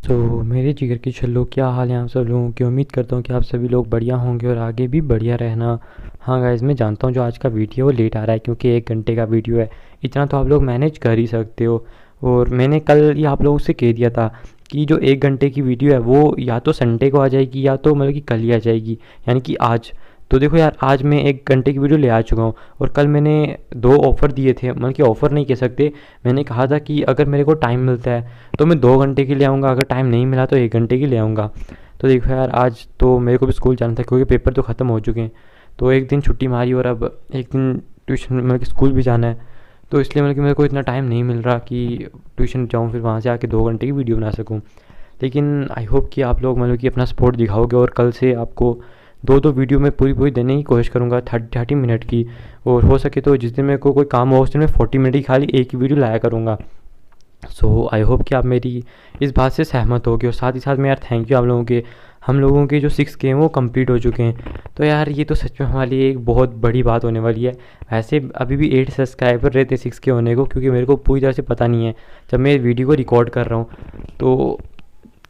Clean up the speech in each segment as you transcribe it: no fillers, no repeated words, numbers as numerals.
मेरे जिगर के छल्लों, क्या हाल है आप सब लोगों की। उम्मीद करता हूँ कि आप सभी लोग बढ़िया होंगे और आगे भी बढ़िया रहना। हाँ गाइस, मैं जानता हूँ जो आज का वीडियो वो लेट आ रहा है क्योंकि 1 घंटे का वीडियो है। इतना तो आप लोग मैनेज कर ही सकते हो। और मैंने कल ही आप लोगों से कह दिया था कि जो 1 घंटे की वीडियो है वो या तो संडे को आ जाएगी या तो मतलब कि कल ही आ जाएगी, यानी कि आज। तो देखो यार, आज मैं 1 घंटे की वीडियो ले आ चुका हूँ। और कल मैंने 2 ऑफ़र दिए थे, मतलब कि ऑफ़र नहीं कह सकते। मैंने कहा था कि अगर मेरे को टाइम मिलता है तो मैं 2 घंटे की ले आऊँगा, अगर टाइम नहीं मिला तो 1 घंटे की ले आऊँगा। तो देखो यार, आज तो मेरे को भी स्कूल जाना था क्योंकि पेपर तो ख़त्म हो चुके हैं। तो एक दिन छुट्टी मारी और अब एक दिन ट्यूशन मतलब कि स्कूल भी जाना है। तो इसलिए मतलब कि मेरे को इतना टाइम नहीं मिल रहा कि ट्यूशन जाऊँ फिर वहाँ से आके 2 घंटे की वीडियो बना सकूँ। लेकिन आई होप कि आप लोग मतलब कि अपना सपोर्ट दिखाओगे और कल से आपको दो दो वीडियो में पूरी पूरी देने की कोशिश करूँगा, 30 मिनट की। और हो सके तो जिस दिन मेरे को कोई काम हो उस दिन मैं 40 मिनट की खाली एक ही वीडियो लाया करूँगा। आई होप कि आप मेरी इस बात से सहमत होगे। और साथ ही साथ में यार थैंक यू आप लोगों के। हम लोगों के जो 6K हैं वो कंप्लीट हो चुके हैं। तो यार ये तो सच में हमारे लिए एक बहुत बड़ी बात होने वाली है। वैसे अभी भी 8 सब्सक्राइबर रहते 6K होने को, क्योंकि मेरे को पूरी तरह से पता नहीं है जब मैं वीडियो को रिकॉर्ड कर रहा हूँ। तो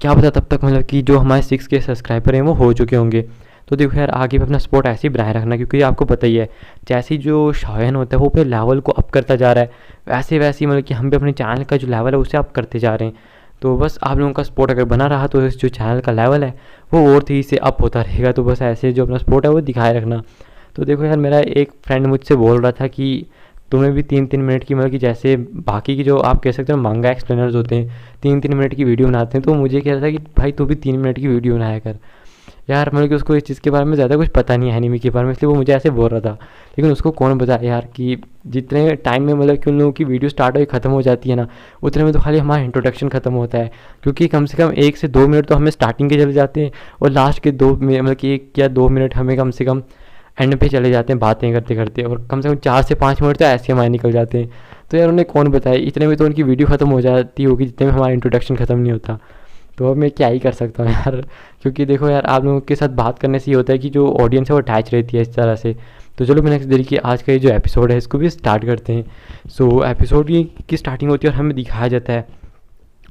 क्या पता तब तक मतलब कि जो हमारे 6K सब्सक्राइबर हैं वो हो चुके होंगे। तो देखो यार, आगे भी अपना सपोर्ट ऐसे ही बनाए रखना, क्योंकि आपको पता ही है जैसे ही जो शायन होता है वो अपने लेवल को अप करता जा रहा है, वैसे वैसे ही मतलब कि हम भी अपने चैनल का जो लेवल है उसे अप करते जा रहे हैं। तो बस आप लोगों का सपोर्ट अगर बना रहा तो इस जो चैनल का लेवल है वो और तेज़ी से अप होता रहेगा। तो बस ऐसे जो अपना सपोर्ट है वो दिखाए रखना। तो देखो यार, मेरा एक फ्रेंड मुझसे बोल रहा था कि तुम्हें भी 3-3 मिनट की, मतलब कि जैसे बाकी की जो आप कह सकते हो मांगा एक्सप्लेनर्स होते हैं 3-3 मिनट की वीडियो बनाते हैं, तो मुझे कह रहा था कि भाई तू भी 3 मिनट की वीडियो बनाया कर। यार मतलब कि उसको इस चीज़ के बारे में ज़्यादा कुछ पता नहीं है एनिमी के बारे में, इसलिए वो मुझे ऐसे बोल रहा था। लेकिन उसको कौन बताए यार कि जितने टाइम में मतलब कि उन लोगों की वीडियो स्टार्ट हो ख़त्म हो जाती है ना, उतने में तो खाली हमारा इंट्रोडक्शन ख़त्म होता है। क्योंकि कम से कम 1 से 2 मिनट तो हमें स्टार्टिंग के चले जाते हैं और लास्ट के 2 मतलब कि 1 या 2 मिनट हमें कम से कम एंड पे चले जाते हैं बातें करते करते। और कम से कम 4 से 5 मिनट तो ऐसे हमारे निकल जाते हैं। तो यार उन्हें कौन बताए, इतने में तो उनकी वीडियो ख़त्म हो जाती होगी जितने में हमारा इंट्रोडक्शन ख़त्म नहीं होता। तो अब मैं क्या ही कर सकता हूँ यार। क्योंकि देखो यार, आप लोगों के साथ बात करने से ये होता है कि जो ऑडियंस है वो अटैच रहती है इस तरह से। तो चलो बिना किसी देरी के आज का ये जो एपिसोड है इसको भी स्टार्ट करते हैं। एपिसोड की स्टार्टिंग होती है और हमें दिखाया जाता है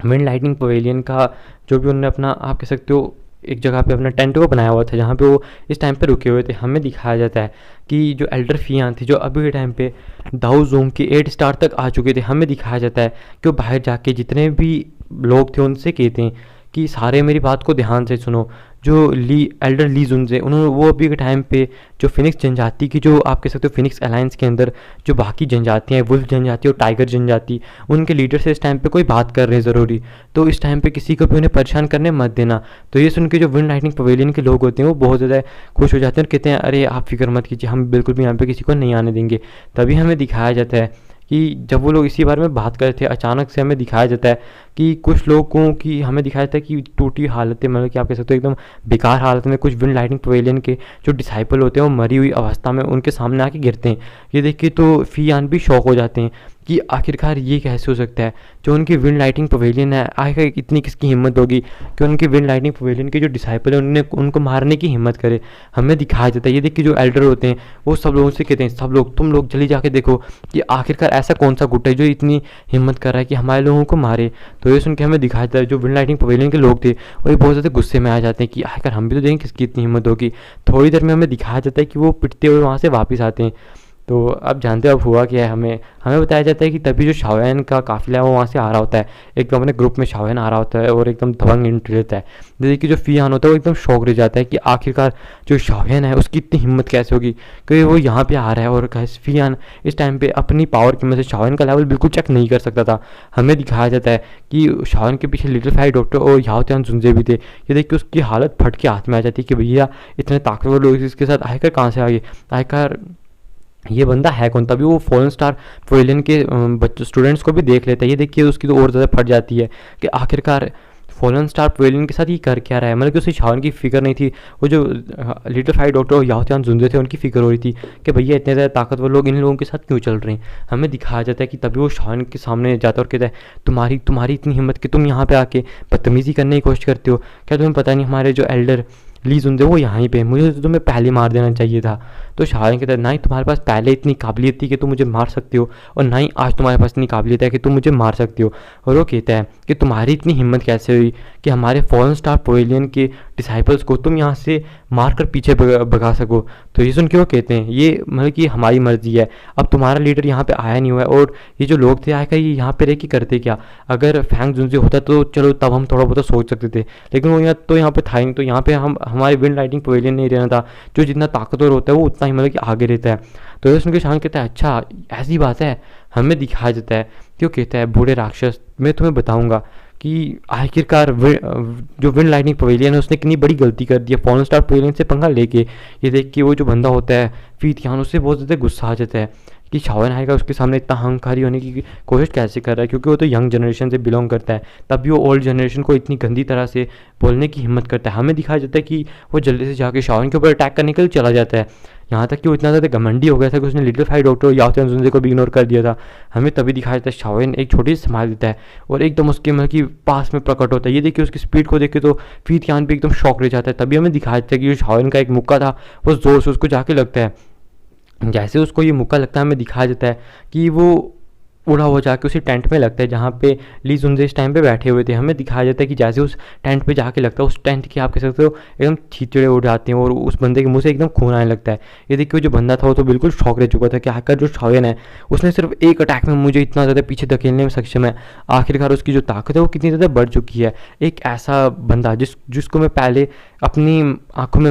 विंड लाइटनिंग पवेलियन का, जो भी उन्होंने अपना आप कह सकते हो एक जगह पे अपना टेंट को बनाया हुआ था जहाँ पे वो इस टाइम पे रुके हुए थे। हमें दिखाया जाता है कि जो एल्डर फियान थी जो अभी के टाइम पे दाऊ जोंग के 8 स्टार तक आ चुके थे। हमें दिखाया जाता है कि वो बाहर जाके जितने भी लोग थे उनसे कहते हैं कि सारे मेरी बात को ध्यान से सुनो। जो एल्डर ली जुनजे उन्होंने वो अभी के टाइम पे जो फिनिक्स जनजाति की, जो आप कह सकते हो फिनिक्स अलायंस के अंदर जो बाकी जनजातियाँ हैं, वुल्फ जनजाति और टाइगर जनजाति, उनके लीडर से इस टाइम पे कोई बात कर रहे हैं ज़रूरी। तो इस टाइम पे किसी को भी उन्हें परेशान करने मत देना। तो ये सुन के जो विंड लाइटनिंग पवेलियन के लोग होते हैं वो बहुत ज़्यादा खुश हो जाते हैं और कहते हैं अरे आप फिक्र मत कीजिए, हम बिल्कुल भी यहाँ पे किसी को नहीं आने देंगे। तभी हमें दिखाया जाता है कि जब वो लोग इसी बारे में बात कर रहे थे, अचानक से हमें दिखाया जाता है कि कुछ लोगों की, हमें दिखाया जाता है कि टूटी हालत में, मतलब कि आप कह सकते हो एकदम बेकार हालत में कुछ विंड लाइटनिंग पवेलियन के जो डिसाइपल होते हैं वो मरी हुई अवस्था में उनके सामने आके गिरते हैं। ये देख के तो फियान भी शौक हो जाते हैं कि आखिरकार ये कैसे हो सकता है। जो उनकी विंड लाइटिंग पवेलियन है, आखिर इतनी किसकी हिम्मत होगी कि उनके विंड लाइटिंग पवेलियन के जो डिसाइपल है उन्होंने उनको मारने की हिम्मत करे। हमें दिखाया जाता है, ये देख के जो एल्डर होते हैं वो सब लोगों से कहते हैं सब लोग तुम लोग जल्दी जाके देखो कि आखिरकार ऐसा कौन सा गुट है जो इतनी हिम्मत कर रहा है कि हमारे लोगों को मारे। तो ये सुन के हमें दिखाया जाता है जो विंड लाइटिंग पवेलियन के लोग थे वो बहुत ज़्यादा गुस्से में आ जाते हैं कि आखिर हम भी तो देखें किसकी इतनी हिम्मत होगी। थोड़ी देर में हमें दिखाया जाता है कि वो पिटते हुए वहाँ से वापस आते हैं। तो अब जानते हो अब हुआ क्या है। हमें हमें बताया जाता है कि तभी जो शाओयान का काफिला है वो वहाँ से आ रहा होता है। एकदम अपने ग्रुप में शाओयान आ रहा होता है और एकदम दबंग एंट्री लेता है। जैसे कि जो फियान होता है वो एकदम शॉक रह जाता है कि आखिरकार जो शाओयान है उसकी इतनी हिम्मत कैसे होगी, क्योंकि वो यहाँ पे आ रहा है। और फियान इस टाइम पे अपनी पावर की वजह से शाओयान का लेवल बिल्कुल चेक नहीं कर सकता था। हमें दिखाया जाता है कि शाओयान के पीछे लिटिल फाई डॉक्टर और याओ त्यान जुनजे भी थे। ये देख के उसकी हालत फट के हाथ में आ जाती है कि भैया इतने ताकतवर लोग इसके साथ आखिर कहाँ से आ गए, आखिर ये बंदा है कौन। तभी वो फॉरेन स्टार पवेलियन के बच्चों स्टूडेंट्स को भी देख लेता है। ये देखिए उसकी तो और ज़्यादा फट जाती है कि आखिरकार फॉरेन स्टार पवेलियन के साथ ये कर क्या रहा है। मतलब कि उसे शाओन की फिक्र नहीं थी, वो जो लिटिल फाई डॉक्टर और याओ त्यान जुनजे थे उनकी फिक्र हो रही थी कि भैया इतने ज़्यादा ताकतवर लोग इन लोगों के साथ क्यों चल रहे हैं। हमें दिखाया जाता है कि तभी वो शाओन के सामने जाता है और कहता है तुम्हारी तुम्हारी इतनी हिम्मत कि तुम यहाँ पे आके बदतमीज़ी करने की कोशिश करते हो, क्या तुम्हें पता नहीं हमारे जो एल्डर ली जुनजे वो यहाँ ही पे, मुझे तो तुम्हें पहले मार देना चाहिए था। तो शाहन कहता है ना ही तुम्हारे पास पहले इतनी काबिलियत थी कि तुम मुझे मार सकते हो, और ना ही आज तुम्हारे पास इतनी काबिलियत है कि तुम मुझे मार सकते हो। और वो कहता है कि तुम्हारी इतनी हिम्मत कैसे हुई कि हमारे फॉरेन स्टार पवेलियन के डिसाइपल्स को तुम यहाँ से मार कर पीछे भगा सको। तो ये सुन के वो कहते हैं ये मतलब कि हमारी मर्जी है, अब तुम्हारा लीडर यहाँ पे आया नहीं हुआ है, और ये जो लोग थे आकर ये यहाँ पे रह के करते क्या। अगर फैंग जुनसे होता तो चलो तब हम थोड़ा बहुत सोच सकते थे, लेकिन वो यहाँ पे था ही नहीं। तो यहाँ पे हम हमारे विंड राइडिंग पवेलियन नहीं रहना था, जो जितना ताकतवर होता है वो उतना ही मतलब कि आगे रहता है। तो ये सुन के शान कहता है अच्छा ऐसी बात है, हमें दिखाया जाता है। क्यों कहता है बूढ़े राक्षस, मैं तुम्हें बताऊंगा कि आखिरकार जो विंड लाइटनिंग पवेलियन है उसने कितनी बड़ी गलती कर दी है फॉरेन स्टार पवेलियन से पंगा लेके। ये देख के वो जो बंदा होता है फीतियान, उससे बहुत ज़्यादा गुस्सा आ जाता है कि शाओन आएगा उसके सामने इतना अहंकारी होने की कोशिश कैसे कर रहा है, क्योंकि वो तो यंग जनरेशन से बिलोंग करता है, तब भी वो ओल्ड जनरेशन को इतनी गंदी तरह से बोलने की हिम्मत करता है। हमें दिखाया जाता है कि वो जल्दी से जाके शाओन के ऊपर अटैक करने के लिए चला जाता है, यहाँ तक कि वो इतना ज़्यादा घमंडी हो गया था कि उसने लिटिल फाई डॉक्टर याओ जुनजे को भी इग्नोर कर दिया था। हमें तभी दिखाया जाता है शाओन एक छोटी सी संभाल देता है और एकदम उसके मतलब कि पास में प्रकट होता है। ये देखिए उसकी स्पीड को देख के तो फीतियान भी एकदम शॉक रह जाता है। तभी हमें दिखाया जाता है कि जो शाओन का एक मुक्का था वो ज़ोर से उसको जाके लगता है। जैसे उसको ये मुक्का लगता है हमें दिखाया जाता है कि वो उड़ा हुआ जाके उसी टेंट में लगता है जहाँ पे ली जुनजे इस टाइम पे बैठे हुए थे। हमें दिखाया जाता है कि जैसे उस टेंट पे जाके लगता है उस टेंट के आप कह सकते हो एकदम छींचड़े उड़ जाते हैं और उस बंदे के मुंह से एकदम खून आने लगता है। ये देखिए जो बंदा था वो तो बिल्कुल शॉक रह चुका था कि आखिर जो शाओन है उसने सिर्फ एक अटैक में मुझे इतना ज़्यादा पीछे धकेलने में सक्षम है। आखिरकार उसकी जो ताकत है वो कितनी ज़्यादा बढ़ चुकी है। एक ऐसा बंदा जिसको मैं पहले अपनी आंखों में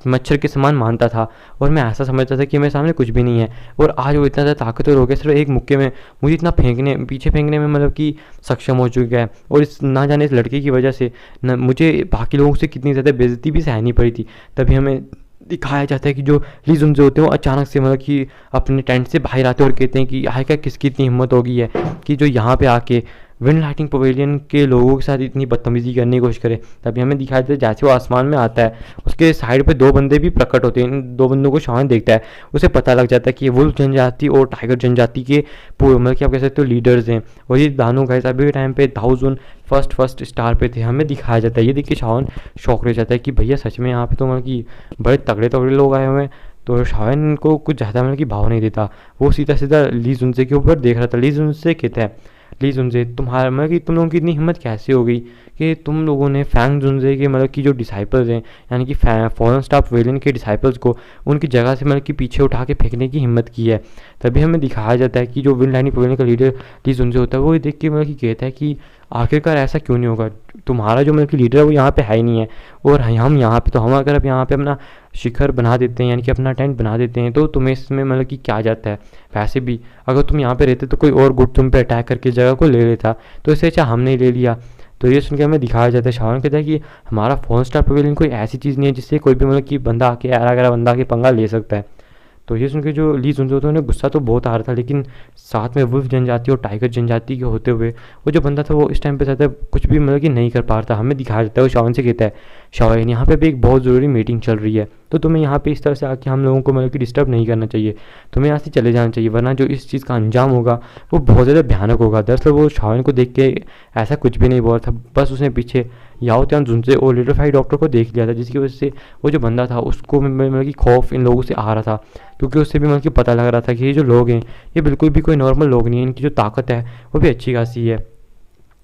मच्छर के समान मानता था और मैं ऐसा समझता था कि मेरे सामने कुछ भी नहीं है, और आज वो इतना ज़्यादा ताकतवर हो गया सिर्फ एक मुक्के में मुझे इतना पीछे फेंकने में मतलब कि सक्षम हो चुका है। और इस ना जाने इस लड़के की वजह से न मुझे बाकी लोगों से कितनी ज़्यादा बेइज्जती भी सहनी पड़ी थी। तभी हमें दिखाया जाता है कि जो ली जुनजे होते हैं वो अचानक से मतलब कि अपने टेंट से बाहर आते हैं और कहते हैं कि आखिर किसकी इतनी हिम्मत हो गई है कि जो यहाँ पे आके विंड लाइटिंग पवेलियन के लोगों के साथ इतनी बदतमीजी करने की कोशिश करे। तभी हमें दिखाया जाता है जैसे वो आसमान में आता है उसके साइड पे दो बंदे भी प्रकट होते हैं। इन दो बंदों को शाओन देखता है, उसे पता लग जाता है कि ये वुल्फ जनजाति और टाइगर जनजाति के मतलब कि आप कह सकते हो लीडर्स हैं, और ये दानों गाइस अभी के टाइम पे दाओजुन फर्स्ट स्टार पे थे। हमें दिखाया जाता है ये देखिए शाओन शौक रह जाता है कि भैया सच में यहाँ पे तो मतलब कि बड़े तगड़े तगड़े लोग आए हुए हैं। तो शाओन को कुछ ज़्यादा मतलब कि भाव नहीं देता, वो सीधा सीधा ली जुनजे के ऊपर देख रहा था। ली जुनजे कहता है ली जुनजे तुम्हारा मतलब कि तुम लोगों की इतनी हिम्मत कैसे हो गई कि तुम लोगों ने फैंग जुनजे के मतलब कि जो डिसाइपल्स हैं यानी कि फॉरेन स्टार पवेलियन के डिसाइपल्स को उनकी जगह से मतलब कि पीछे उठा के फेंकने की हिम्मत की है। तभी हमें दिखाया जाता है कि जो विंड लाइटिंग पवेलियन का लीडर ली जुनजे होता है वो देख के मतलब कि कहता है कि आखिरकार ऐसा क्यों नहीं होगा, तुम्हारा जो मतलब कि लीडर है वो यहाँ पे है ही नहीं है, और हम यहाँ पे तो हम अगर अब यहाँ पे अपना शिखर बना देते हैं यानी कि अपना टेंट बना देते हैं तो तुम्हें इसमें मतलब कि क्या जाता है। वैसे भी अगर तुम यहाँ पे रहते तो कोई और गुट तुम पे अटैक करके जगह को ले लेता, तो इससे अच्छा हमने ले लिया। तो ये सुन के हमें दिखाया जाता है शाओन कहता है कि हमारा फोन स्टार पवेलियन कोई ऐसी चीज़ नहीं है जिससे कोई भी मतलब कि बंदा आके यारा गरा बंदा आके पंगा ले सकता है। तो ये सुन के जो ली जुनजे होते हैं उन्हें गुस्सा तो बहुत आ रहा था, लेकिन साथ में वुल्फ जनजाति और टाइगर जनजाति के होते हुए वो जो बंदा था वो इस टाइम पे ज़्यादा कुछ भी मतलब कि नहीं कर पा रहा था। हमें दिखाया जाता है वो शाओन से कहता है शाओन यहाँ पे भी एक बहुत ज़रूरी मीटिंग चल रही है, तो तुम्हें यहाँ पे इस तरह से आके हम लोगों को मतलब कि डिस्टर्ब नहीं करना चाहिए, तुम्हें यहाँ से चले जाना चाहिए, वरना जो इस चीज़ का अंजाम होगा वो बहुत ज़्यादा भयानक होगा। दरअसल वो शाओन को देख के ऐसा कुछ भी नहीं बोल था, बस उसने पीछे याओ जुनजे और लिटिल फाई डॉक्टर को देख लिया था, जिसकी वजह से वो जो बंदा था उसको मतलब कि खौफ इन लोगों से आ रहा था, क्योंकि उससे भी मतलब कि पता लग रहा था कि ये जो लोग हैं ये बिल्कुल भी कोई नॉर्मल लोग नहीं है, इनकी जो ताकत है वो भी अच्छी खासी है।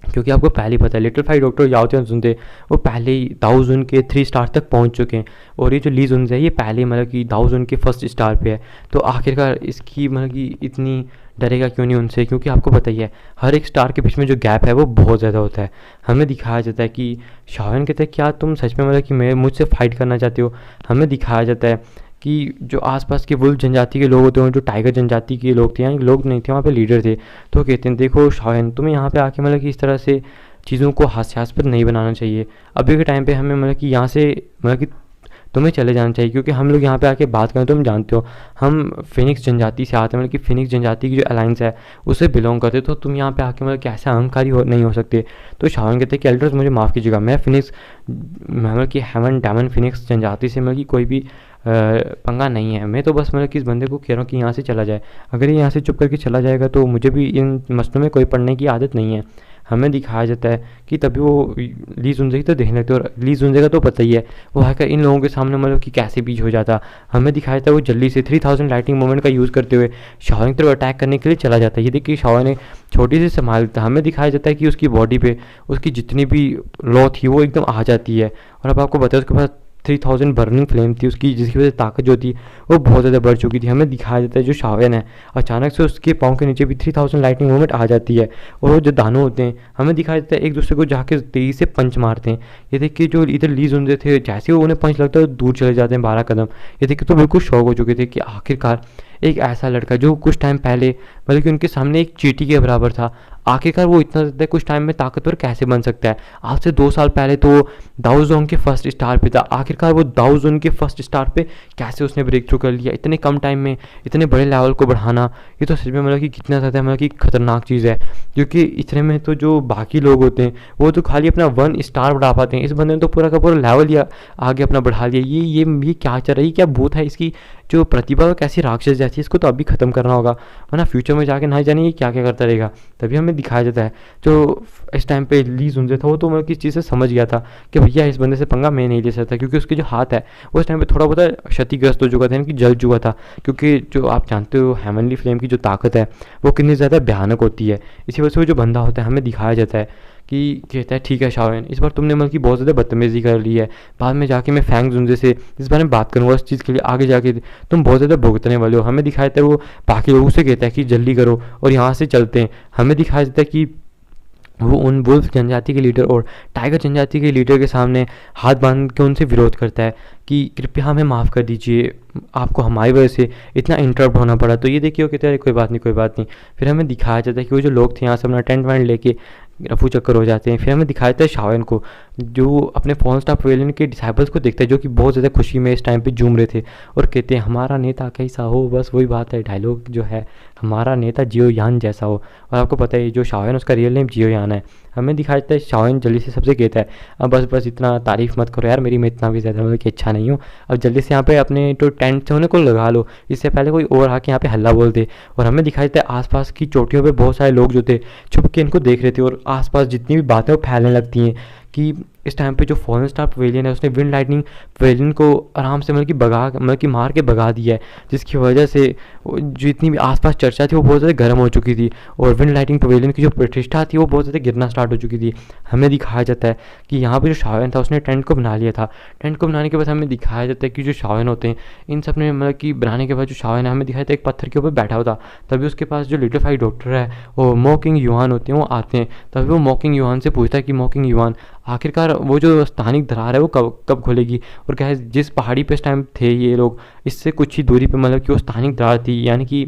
क्योंकि आपको पहले ही पता है लिटिल फाई डॉक्टर याओ जुनजे वो पहले ही दाओजुन के 3 स्टार तक पहुंच चुके हैं, और ये जो ली जुनजे है ये पहले मतलब कि दाओजुन के 1st स्टार पे है। तो आखिरकार इसकी मतलब कि इतनी डरेगा क्यों नहीं उनसे, क्योंकि आपको पता ही है हर एक स्टार के बीच में जो गैप है वो बहुत ज़्यादा होता है। हमें दिखाया जाता है कि शाओन कहते हैं क्या तुम सच में मतलब कि मैं मुझसे फाइट करना चाहते हो। हमें दिखाया जाता है कि जो आसपास के वुल्फ जनजाति के लोग होते हैं, जो टाइगर जनजाति के लोग थे यानी लोग नहीं थे वहाँ पे लीडर थे, तो कहते हैं देखो शाओन तुम्हें यहाँ पे आके मतलब कि इस तरह से चीज़ों को हास्यास्पद नहीं बनाना चाहिए। अभी के टाइम पे हमें मतलब कि यहाँ से मतलब कि तुम्हें चले जाना चाहिए, क्योंकि हम लोग यहाँ पे आके बात करें तो हम जानते हो हम फिनिक्स जनजाति से आते हैं, मतलब कि फिनिक्स जनजाति की जो अलायंस है उससे बिलोंग करते, तो तुम यहाँ पे आके मतलब कैसे अहंकारी नहीं हो सकते। तो शाओन कहते हैं कि एल्डर्स मुझे माफ़ कीजिएगा, मैं फिनिक्स मतलब कि हेवन डैमन फिनिक्स जनजाति से मतलब कि कोई भी पंगा नहीं है, मैं तो बस मतलब कि इस बंदे को कह रहा हूँ कि यहाँ से चला जाए, अगर ये यहाँ से चुप करके चला जाएगा तो मुझे भी इन मसलों में कोई पढ़ने की आदत नहीं है। हमें दिखाया जाता है कि तभी वो ली जुनजे की तो देखने लगते हैं। और ली जुनजे का तो पता ही है वो आकर इन लोगों के सामने मतलब कि कैसे बीच हो जाता। हमें दिखाया जाता है वो जल्दी से 3000 लाइटिंग मोमेंट का यूज़ करते हुए शाओ की तरफ अटैक करने के लिए चला जाता है। ये देखिए शाओ ने छोटी सी संभाल था। हमें दिखाया जाता है कि उसकी बॉडी पे उसकी जितनी भी लॉ थी वो एकदम आ जाती है। और अब आपको बताया उसके पास 3000 बर्निंग फ्लेम थी उसकी, जिसकी वजह से ताकत जो थी वो बहुत ज़्यादा बढ़ चुकी थी। हमें दिखाया जाता है जो शाओन है अचानक से उसके पाँव के नीचे भी 3000 लाइटिंग मूवमेंट आ जाती है। और वो जो दानव होते हैं हमें दिखाया जाता है एक दूसरे को जाके तेजी से पंच मारते हैं। ये देखिए जो इधर ली जुनजे थे जैसे वो उन्हें पंच लगता है तो दूर चले जाते हैं 12 कदम। ये देखिए तो बिल्कुल शौक हो चुके थे कि आखिरकार एक ऐसा लड़का जो कुछ टाइम पहले मतलब कि उनके सामने एक चींटी के बराबर था, आखिरकार वो इतना ज़्यादा कुछ टाइम में ताकतवर कैसे बन सकता है। आज से 2 साल पहले तो दाऊ जोंग के फर्स्ट स्टार पे था, आखिरकार वो दाऊ जोंग के फर्स्ट स्टार पे कैसे उसने ब्रेक थ्रू कर लिया। इतने कम टाइम में इतने बड़े लेवल को बढ़ाना ये तो सच में मतलब कि कितना ज़्यादा मतलब कि खतरनाक चीज़ है। क्योंकि इतने में तो जो बाकी लोग होते हैं वो तो खाली अपना 1 स्टार बढ़ा पाते हैं, इस बंदे ने तो पूरा का पूरा लेवल या आगे अपना बढ़ा लिया। ये क्या चल रही है, क्या भूत है इसकी जो प्रतिभा है कैसी राक्षस जैसी है, इसको तो अभी ख़त्म करना होगा वरना फ्यूचर में जाके ना जाने ये क्या क्या करता रहेगा। तभी हमें दिखाया जाता है जो इस टाइम पे ली जुनजे था वो तो मतलब किस चीज़ से समझ गया था कि भैया इस बंदे से पंगा मैं नहीं ले सकता, क्योंकि उसके जो हाथ है वो इस टाइम पे थोड़ा बहुत क्षतिग्रस्त हो चुका था, यानी कि जल चुका था। क्योंकि जो आप जानते हो हेवनली फ्लेम की जो ताकत है वो कितनी ज़्यादा भयानक होती है। इसी वजह से वो जो बंदा होता है हमें दिखाया जाता है कि कहता है ठीक है शाओन इस बार तुमने मतलब कि बहुत ज़्यादा बदतमीज़ी कर ली है, बाद में जाके मैं फैंग जुनजे से इस बारे में बात करूँगा, उस चीज़ के लिए आगे जाके तुम बहुत ज़्यादा भुगतने वाले हो। हमें दिखाया जाता है वो बाकी लोगों से कहता है कि जल्दी करो और यहाँ से चलते हैं। हमें दिखाया जाता है कि वो उन वुल्फ जनजाति के लीडर और टाइगर जनजाति के लीडर के सामने हाथ बांध के उनसे विरोध करता है कि कृपया हमें माफ़ कर दीजिए, आपको हमारी वजह से इतना इंटरप्ट होना पड़ा। तो ये देखिए वो कहते हैं कोई बात नहीं कोई बात नहीं। फिर हमें दिखाया जाता है कि वो जो लोग थे यहाँ से अपना टेंट वेंट लेके रफू चक्कर हो जाते हैं। फिर हमें दिखाया जाता है शाओन को जो अपने फॉरेन स्टार पवेलियन के डिसाइबल्स को देखता है जो कि बहुत ज़्यादा खुशी में इस टाइम पे झूम रहे थे और कहते हैं हमारा नेता कैसा हो। बस वही बात है, डायलॉग जो है हमारा नेता जियो यान जैसा हो। और आपको पता है जो शाओन उसका रियल नेम जियो यान है। हमें दिखाया जाता है शाओन जल्दी से सबसे कहता है अब बस बस इतना तारीफ़ मत करो यार, मेरी मैं इतना भी ज़्यादा मतलब कि अच्छा नहीं हूँ, अब जल्दी से यहाँ पे अपने तो टेंट से होने को लगा लो, इससे पहले कोई और आके यहाँ पे हल्ला बोल दे। और हमें दिखाई देता है आसपास की चोटियों पे बहुत सारे लोग जो थे छुप के इनको देख रहे थे और आसपास जितनी भी बातें वो फैलने लगती हैं कि इस टाइम पे जो फॉरेन स्टार पवेलियन है उसने विंड लाइटनिंग पवेलियन को आराम से मतलब कि मार के भगा दिया है, जिसकी वजह से जितनी भी आसपास चर्चा थी वो बहुत ज़्यादा गर्म हो चुकी थी और विंड लाइटनिंग पवेलियन की जो प्रतिष्ठा थी वो बहुत ज़्यादा गिरना स्टार्ट हो चुकी थी। हमें दिखाया जाता है कि यहाँ पर जो शाओन था उसने टेंट को बना लिया था। टेंट को बनाने के बाद हमें दिखाया जाता है कि जो शाओन होते हैं इन सब ने मतलब कि बनाने के बाद जो शाओन है हमें दिखाया था एक पत्थर के ऊपर बैठा होता। तभी उसके पास जो लिटिफाइड डॉक्टर है वो मॉकिंग युआन होते हैं वो आते हैं। तभी वो मॉकिंग युआन से पूछता है कि मॉकिंग युआन आखिरकार वो जो स्थानिक दरार है वो कब खुलेगी। और क्या है जिस पहाड़ी पे इस टाइम थे ये लोग इससे कुछ ही दूरी पे मतलब कि वो स्थानिक दरार थी, यानी कि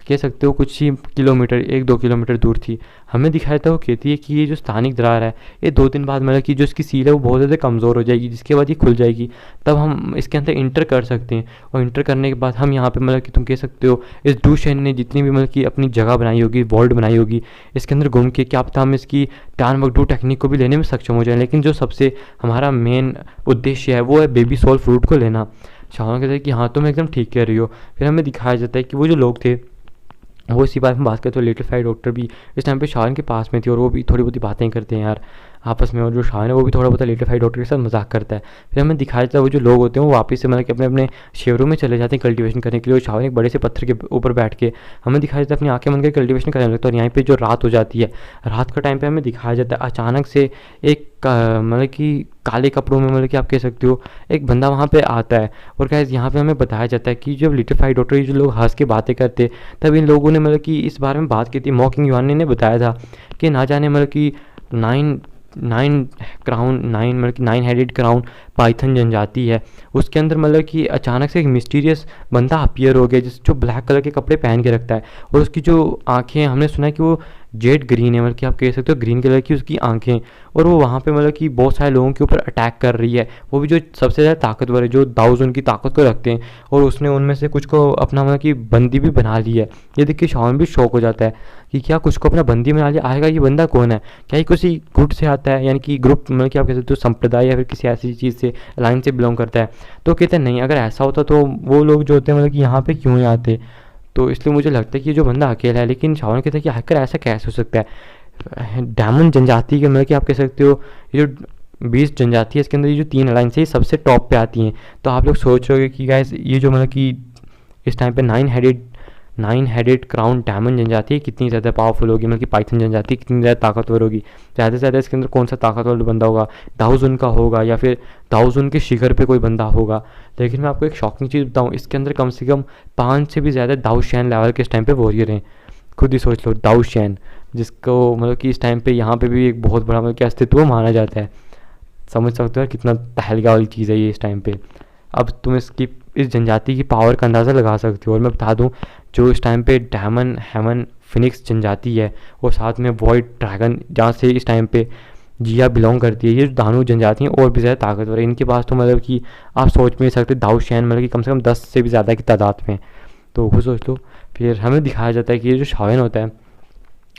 कह सकते हो कुछ ही किलोमीटर 1-2 किलोमीटर दूर थी। हमें दिखाया था वो कहती है कि ये जो स्थानिक दरार है ये 2 दिन बाद मतलब कि जो इसकी सील है वो बहुत ज़्यादा कमज़ोर हो जाएगी, जिसके बाद ये खुल जाएगी, तब हम इसके अंदर इंटर कर सकते हैं। और इंटर करने के बाद हम यहाँ पे मतलब कि तुम कह सकते हो इस डूशेन ने जितनी भी मतलब कि अपनी जगह बनाई होगी वॉल्ट बनाई होगी इसके अंदर घूम के क्या पता हम इसकी टान वकडू टेक्निक को भी लेने में सक्षम हो जाए। लेकिन जो सबसे हमारा मेन उद्देश्य है वो है बेबी सोल फ्रूट को लेना। शाओन कहते हैं कि हाँ तुम एकदम ठीक कह रही हो। फिर हमें दिखाया जाता है कि वो जो लोग थे वो इसी बात में बात करते, तो लिटिफाइड डॉक्टर भी इस टाइम पे शाओन के पास में थी और वो भी थोड़ी बहुत बातें करते हैं यार आपस में। और जो शाओन है वो भी थोड़ा बहुत लिटिफाइड डॉक्टर के साथ मजाक करता है। फिर हमें दिखाया जाता है वो जो लोग होते हैं वो वापस से मतलब कि अपने अपने शेरों में चले जाते हैं कल्टीवेशन करने के लिए। और शाओन एक बड़े से पत्थर के ऊपर बैठ के हमें दिखाया जाता है अपनी आंखें बंद करके कल्टीवेशन करने लगता है। और यहाँ पे जो रात हो जाती है रात का टाइम पे हमें दिखाया जाता है अचानक से एक मतलब कि काले कपड़ों में मतलब कि आप कह सकते हो एक बंदा वहाँ पे आता है। और क्या यहाँ पे हमें बताया जाता है कि जब लिटिफाइड डॉक्टर जो लोग हंस के बातें करते तब इन लोगों ने मतलब कि इस बारे में बात की थी। मॉकिंग युआन ने बताया था कि ना जाने मतलब कि 9 हेडेड क्राउन पाइथन जनजाति है उसके अंदर मतलब कि अचानक से एक मिस्टीरियस बंदा अपीयर हो गया जो ब्लैक कलर के कपड़े पहन के रखता है। और उसकी जो आंखें हमने सुना है कि वो जेड ग्रीन है, मतलब कि आप कह सकते हो ग्रीन कलर की उसकी आंखें। और वो वहाँ पे मतलब कि बहुत सारे लोगों के ऊपर अटैक कर रही है, वो भी जो सबसे ज़्यादा ताकतवर है जो दाऊज उनकी ताकत को रखते हैं। और उसने उनमें से कुछ को अपना मतलब कि बंदी भी बना ली है। ये देख के शाओन भी शौक हो जाता है कि क्या कुछ को अपना बंदी बना लिया, आएगा ये बंदा कौन है, क्या ये किसी गुट से आता है, यानी कि ग्रुप मतलब कि आप कह सकते हो संप्रदाय या फिर किसी ऐसी चीज़ से लाइन से बिलोंग करता है। तो कहते हैं नहीं अगर ऐसा होता तो वो लोग जो होते हैं मतलब कि यहाँ पे क्यों नहीं आते। तो इसलिए मुझे लगता है कि जो बंदा अकेला है। लेकिन शाओन कहता है कि आखिर ऐसा कैसे हो सकता है। डायमंड जनजाति के मतलब कि आप कह सकते हो ये जो 20 जनजाति है इसके अंदर ये जो 3 अलाइंस है ये सबसे टॉप पे आती हैं। तो आप लोग सोच रहे हो कि गाइस ये जो मतलब कि इस टाइम पे 9 हेडेड क्राउन डायमंड जनजाति है कितनी ज़्यादा पावरफुल होगी, मतलब कि पाइथन जनजाति कितनी ज़्यादा ताकतवर होगी। ज़्यादा से ज़्यादा इसके अंदर कौन सा ताकतवर बंदा होगा, दाऊजुन का होगा या फिर दाऊजुन के शिखर पे कोई बंदा होगा। लेकिन मैं आपको एक शॉकिंग चीज़ बताऊँ, इसके अंदर कम से कम 5 से भी ज़्यादा दाऊशैन लेवल के इस टाइम पे वॉरियर हैं। खुद ही सोच लो दाऊशैन, जिसको मतलब कि इस टाइम पे यहाँ पे भी एक बहुत बड़ा मतलब कि अस्तित्व माना जाता है। समझ सकते हो कितना तहलका वाली चीज़ है ये इस टाइम पे। अब तुम इस जनजाति की पावर का अंदाज़ा लगा सकते हो। और मैं बता दूं, जो इस टाइम पे डायमंड हेवन फिनिक्स जनजाति है और साथ में वॉइड ड्रैगन जहाँ से इस टाइम पे जिया बिलोंग करती है, ये जो दानव जनजाति हैं और भी ज़्यादा ताकतवर है। इनके पास तो मतलब कि आप सोच भी नहीं सकते दाऊशैन मतलब कि कम से कम 10 से भी ज़्यादा की तादाद में। तो वो सोच लो। फिर हमें दिखाया जाता है कि ये जो शाओन होता है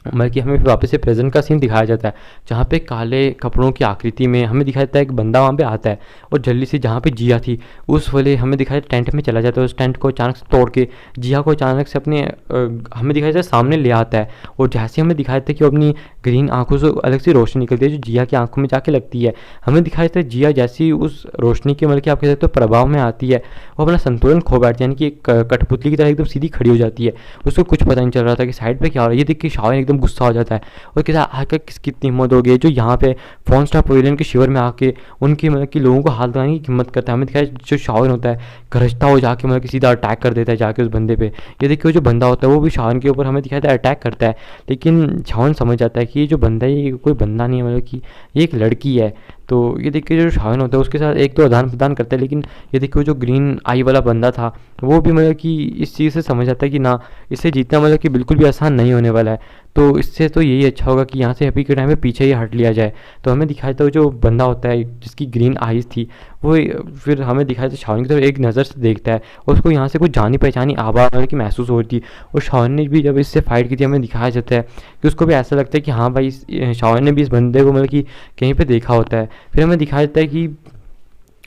मतलब कि हमें वापस से प्रेजेंट का सीन दिखाया जाता है, जहाँ पे काले कपड़ों की आकृति में हमें दिखाया जाता है एक बंदा वहाँ पे आता है और जल्दी से जहाँ पे जिया थी उस वाले हमें दिखाया टेंट में चला जाता है। उस टेंट को अचानक से तोड़ के जिया को अचानक से अपने हमें दिखाया जाता है सामने ले आता है। और जैसे हमें दिखाया जाता है कि वो अपनी ग्रीन आंखों से अलग सी रोशनी निकलती है जो जिया की आंखों में जाके लगती है। हमें दिखाया जाता है जिया जैसी उस रोशनी के मतलब कि आप कह सकते हो प्रभाव में आती है वो अपना संतुलन खो बैठती है, यानी कि एक कठपुतली की तरह एकदम सीधी खड़ी हो जाती है। उसको कुछ पता नहीं चल रहा था कि साइड पर क्या हो रहा है। ये देख के शाओन एकदम गुस्सा हो जाता है और कहता है आकर किसकी इतनी हिम्मत हो गई जो यहाँ पे 4 स्टार पवेलियन के शिविर में आके उनकी मतलब कि लोगों को हाथ लगाने की हिम्मत करता है। हमें दिखाया जो शाओन होता है गरजता हो जाके मतलब कि सीधा अटैक कर देता है जाके उस बंदे पे। ये देखिए जो बंदा होता है वो भी शाओन के ऊपर हमें दिखाया था अटैक करता है, लेकिन शाओन समझ जाता है कि ये जो बंदा है ये कोई बंदा नहीं है, मतलब कि ये एक लड़की है। तो ये देखिए जो शाओन होता है उसके साथ एक तो आदान प्रदान करता है, लेकिन ये देखिए जो ग्रीन आई वाला बंदा था वो भी मतलब कि इस चीज़ से समझ आता है कि ना इससे जीतना मतलब कि बिल्कुल भी आसान नहीं होने वाला है। तो इससे तो यही अच्छा होगा कि यहाँ से हैप्पी के टाइम पे पीछे ही हट लिया जाए। तो हमें दिखाया था जो बंदा होता है जिसकी ग्रीन आइज़ थी वो फिर हमें दिखाया था शाओन की तरफ एक नज़र से देखता है और उसको यहाँ से कुछ जानी पहचानी आवाज़ मतलब कि महसूस होती है। और शाओन ने भी जब इससे फाइट की थी हमें दिखाया जाता है कि उसको भी ऐसा लगता है कि हाँ भाई शाओन ने भी इस बंदे को मतलब कि कहीं पर देखा होता है। फिर हमें दिखाया जाता है कि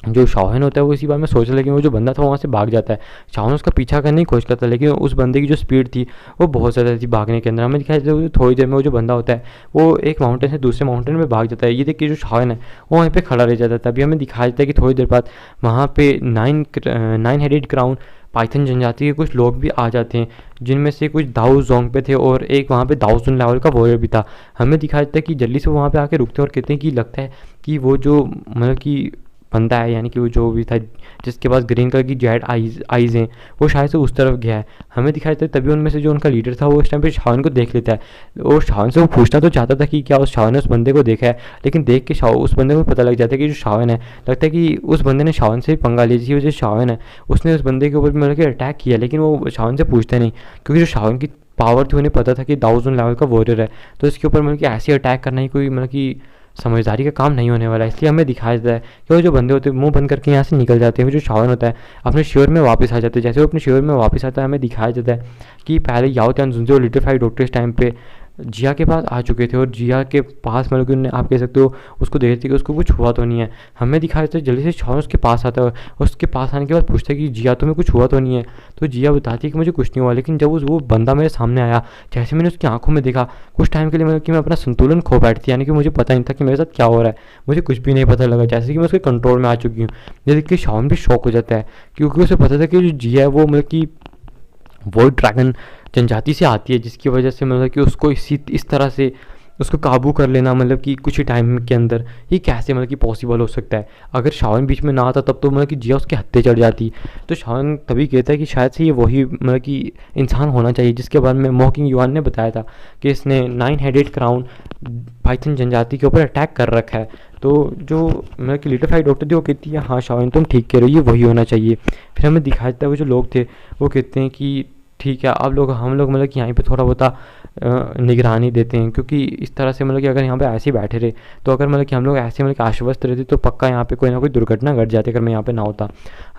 जो शाओन होता है वो इसी बार में सोच रहा, लेकिन वो जो बंदा था वहाँ से भाग जाता है। शाओन उसका पीछा करने की कोशिश करता है, लेकिन उस बंदे की जो स्पीड थी वो बहुत ज़्यादा थी भागने के अंदर। हमें दिखाया जाता है थोड़ी देर में वो जो बंदा होता है वो एक माउंटेन से दूसरे माउंटेन में भाग जाता है। ये देख के जो शाओन है वो वहीं पे खड़ा रह जाता है। तभी हमें दिखाया जाता है कि थोड़ी देर बाद वहाँ पे 9 हेडेड क्राउन पाइथन जनजाति के कुछ लोग भी आ जाते हैं, जिनमें से कुछ दाऊ जोंग पे थे और एक वहाँ पे दाऊजुन लेवल का वॉरियर भी था। हमें दिखाया जाता है कि जल्दी से वहाँ पे आके रुकते हैं और कहते हैं कि लगता है कि वो जो मतलब कि बंदा है, यानी कि वो जो भी था जिसके पास ग्रीन कलर की जेड आइज़ हैं वो शायद से उस तरफ गया है। हमें दिखाया था तभी उनमें से जो उनका लीडर था वो इस टाइम पे शाओन को देख लेता है और शाओन से वो पूछना तो चाहता था कि क्या उस शाओन ने उस बंदे को देखा है, लेकिन देख के उस बंदे को पता लग जाता है कि जो शाओन है लगता है कि उस बंदे ने शाओन से ही पंगा लिया, जिसकी वजह से शाओन है उसने उस बंदे के ऊपर मतलब कि अटैक किया, लेकिन वो शाओन से पूछते नहीं क्योंकि जो शाओन की पावर थी उन्हें पता था कि दाऊजुन लेवल का वॉरियर है। तो इसके ऊपर मतलब कि ऐसे अटैक करना ही कोई मतलब कि समझदारी का काम नहीं होने वाला है। इसलिए हमें दिखाया जाता है कि वो जो बंदे होते हैं मुंह बंद करके यहाँ से निकल जाते हैं। वो जो शाओन होता है अपने शिविर में वापस आ जाते हैं। जैसे वो अपने शिविर में वापस आता है हमें दिखाया जाता है कि पहले याओ त्यानजुनजे और लिटिल फाइव डॉक्टर इस टाइम पे जिया के पास आ चुके थे और जिया के पास मतलब कि उन्होंने आप कह सकते हो उसको देखते कि उसको कुछ हुआ तो नहीं है। हमें दिखाया जाता है जल्दी से शाओन उसके पास आता है और उसके पास आने के बाद पूछता है कि जिया तुम्हें कुछ हुआ तो नहीं है। तो जिया बताती है कि मुझे कुछ नहीं हुआ, लेकिन जब वो बंदा मेरे सामने आया जैसे मैंने उसकी आंखों में देखा कुछ टाइम के लिए मतलब कि मैं अपना संतुलन खो बैठती, यानी कि मुझे पता नहीं था कि मेरे साथ क्या हो रहा है, मुझे कुछ भी नहीं पता लगा, जैसे कि मैं उसके कंट्रोल में आ चुकी हूँ। ये देख के शाओन भी शौक हो जाता है क्योंकि उसे पता था कि जो जिया है वो मतलब कि वॉइड ड्रैगन जनजाति से आती है, जिसकी वजह से मतलब कि उसको इस तरह से उसको काबू कर लेना मतलब कि कुछ ही टाइम के अंदर ये कैसे मतलब कि पॉसिबल हो सकता है। अगर शाओन बीच में ना आता तब तो मतलब कि जिया उसके हत्थे चढ़ जाती। तो शाओन तभी कहता है कि शायद से ये वही मतलब कि इंसान होना चाहिए जिसके बारे में मॉकिंग युआन ने बताया था कि इसने 9 हेडेड क्राउन पाइथन जनजाति के ऊपर अटैक कर रखा है। तो जो मतलब कि लिटिल फाइव डॉक्टर थी वो कहती है हाँ शाओन तुम ठीक कह रहे हो, ये वही होना चाहिए। फिर हमें दिखाया जाता है वो जो लोग थे वो कहते हैं कि ठीक है हम लोग मतलब कि यहाँ पे थोड़ा बहुत निगरानी देते हैं, क्योंकि इस तरह से मतलब कि अगर यहाँ पे ऐसे ही बैठे रहे तो अगर मतलब कि हम लोग ऐसे मतलब कि आश्वस्त रहते तो पक्का यहाँ पे कोई ना कोई दुर्घटना घट जाती अगर मैं यहाँ पे ना होता।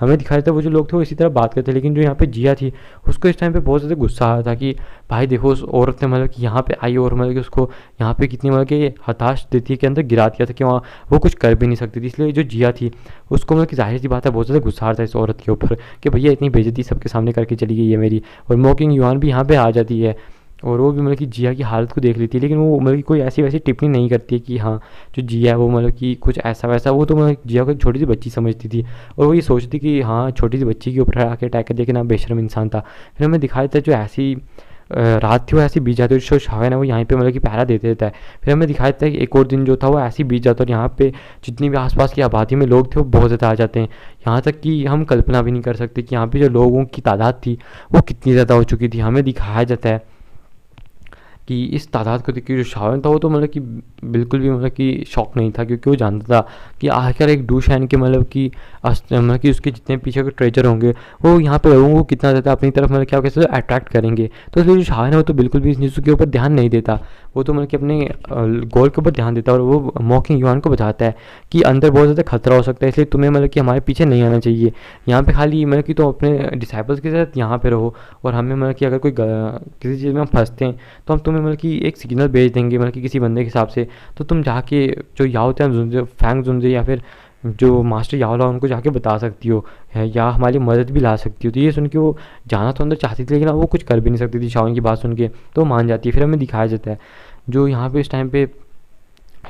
हमें दिखाया था वो जो लोग थे वो इसी तरह बात करते, लेकिन जो यहाँ पे जिया थी उसको इस टाइम पे बहुत ज़्यादा गुस्सा आ रहा था कि भाई देखो उस औरत ने मतलब कि यहाँ पे आई और मतलब कि उसको यहाँ पे कितनी मतलब कि हताश स्थिति के अंदर गिरा दिया था कि वहाँ वो कुछ कर भी नहीं सकती थी। इसलिए जो जिया थी उसको मतलब कि जाहिर सी बात है बहुत ज़्यादा गुस्सा आ रहा था इस औरत के ऊपर कि भैया इतनी बेइज्जती सबके सामने करके चली गई है मेरी। और मॉकिंग युआन भी यहाँ पे आ जाती है और वो भी मतलब कि जिया की हालत को देख लेती है, लेकिन वो मतलब कि कोई ऐसी वैसी टिप्पणी नहीं करती है कि हाँ जो जिया है वो मतलब कि कुछ ऐसा वैसा। वो तो मतलब जिया को एक छोटी सी बच्ची समझती थी और वो ये सोचती कि हाँ छोटी सी बच्ची के ऊपर आके अटैक कर दिया कि ना बेशरम इंसान था। फिर हमें दिखाया था जो ऐसी रात थी वो ऐसी बीत जाती है, जो शाहन है वो यहाँ पे मतलब कि पहरा देते देता है। फिर हमें दिखाया था कि एक और दिन जो था वो ऐसी बीत जाता है और यहाँ पे जितनी भी आसपास की आबादी में लोग थे वो बहुत ज़्यादा आ जाते हैं। यहाँ तक कि हम कल्पना भी नहीं कर सकते कि यहाँ पे जो लोगों की तादाद थी वो कितनी ज़्यादा हो चुकी थी। हमें दिखाया जाता है कि इस तादाद को देख के जो शावन था वो तो मतलब कि बिल्कुल भी मतलब कि शौक नहीं था, क्योंकि वो जानता था कि आखिर एक डूशैन के मतलब कि मतलब कि उसके जितने पीछे के ट्रेजर होंगे वो यहाँ पे लोगों को कितना ज़्यादा अपनी तरफ मतलब क्या कैसे अट्रैक्ट करेंगे। तो इसलिए जो शावन है वो तो बिल्कुल भी इस चीज़ों के ऊपर ध्यान नहीं देता, वो तो मतलब कि अपने गोल के ऊपर ध्यान देता है। और वो मॉकिंग युआन को बताता है कि अंदर बहुत ज़्यादा खतरा हो सकता है, इसलिए तुम्हें मतलब कि हमारे पीछे नहीं आना चाहिए। यहाँ पे खाली मतलब कि तो अपने डिसाइपल्स के साथ यहाँ पे रहो, और हमें मतलब कि अगर कोई किसी चीज़ में हम फंसते हैं तो हम तुम्हें मतलब कि एक सिग्नल भेज देंगे मतलब कि किसी बंदे के हिसाब से, तो तुम जाके जो याओ त्यान फैंग जुनजे या फिर जो मास्टर याओला उनको जाके बता सकती हो है, या हमारी मदद भी ला सकती हो। तो ये सुन के वो जाना तो अंदर चाहती थी, लेकिन वो कुछ कर भी नहीं सकती थी शाओन की बात सुन के, तो मान जाती है। फिर हमें दिखाया जाता है जो यहाँ पे इस टाइम पे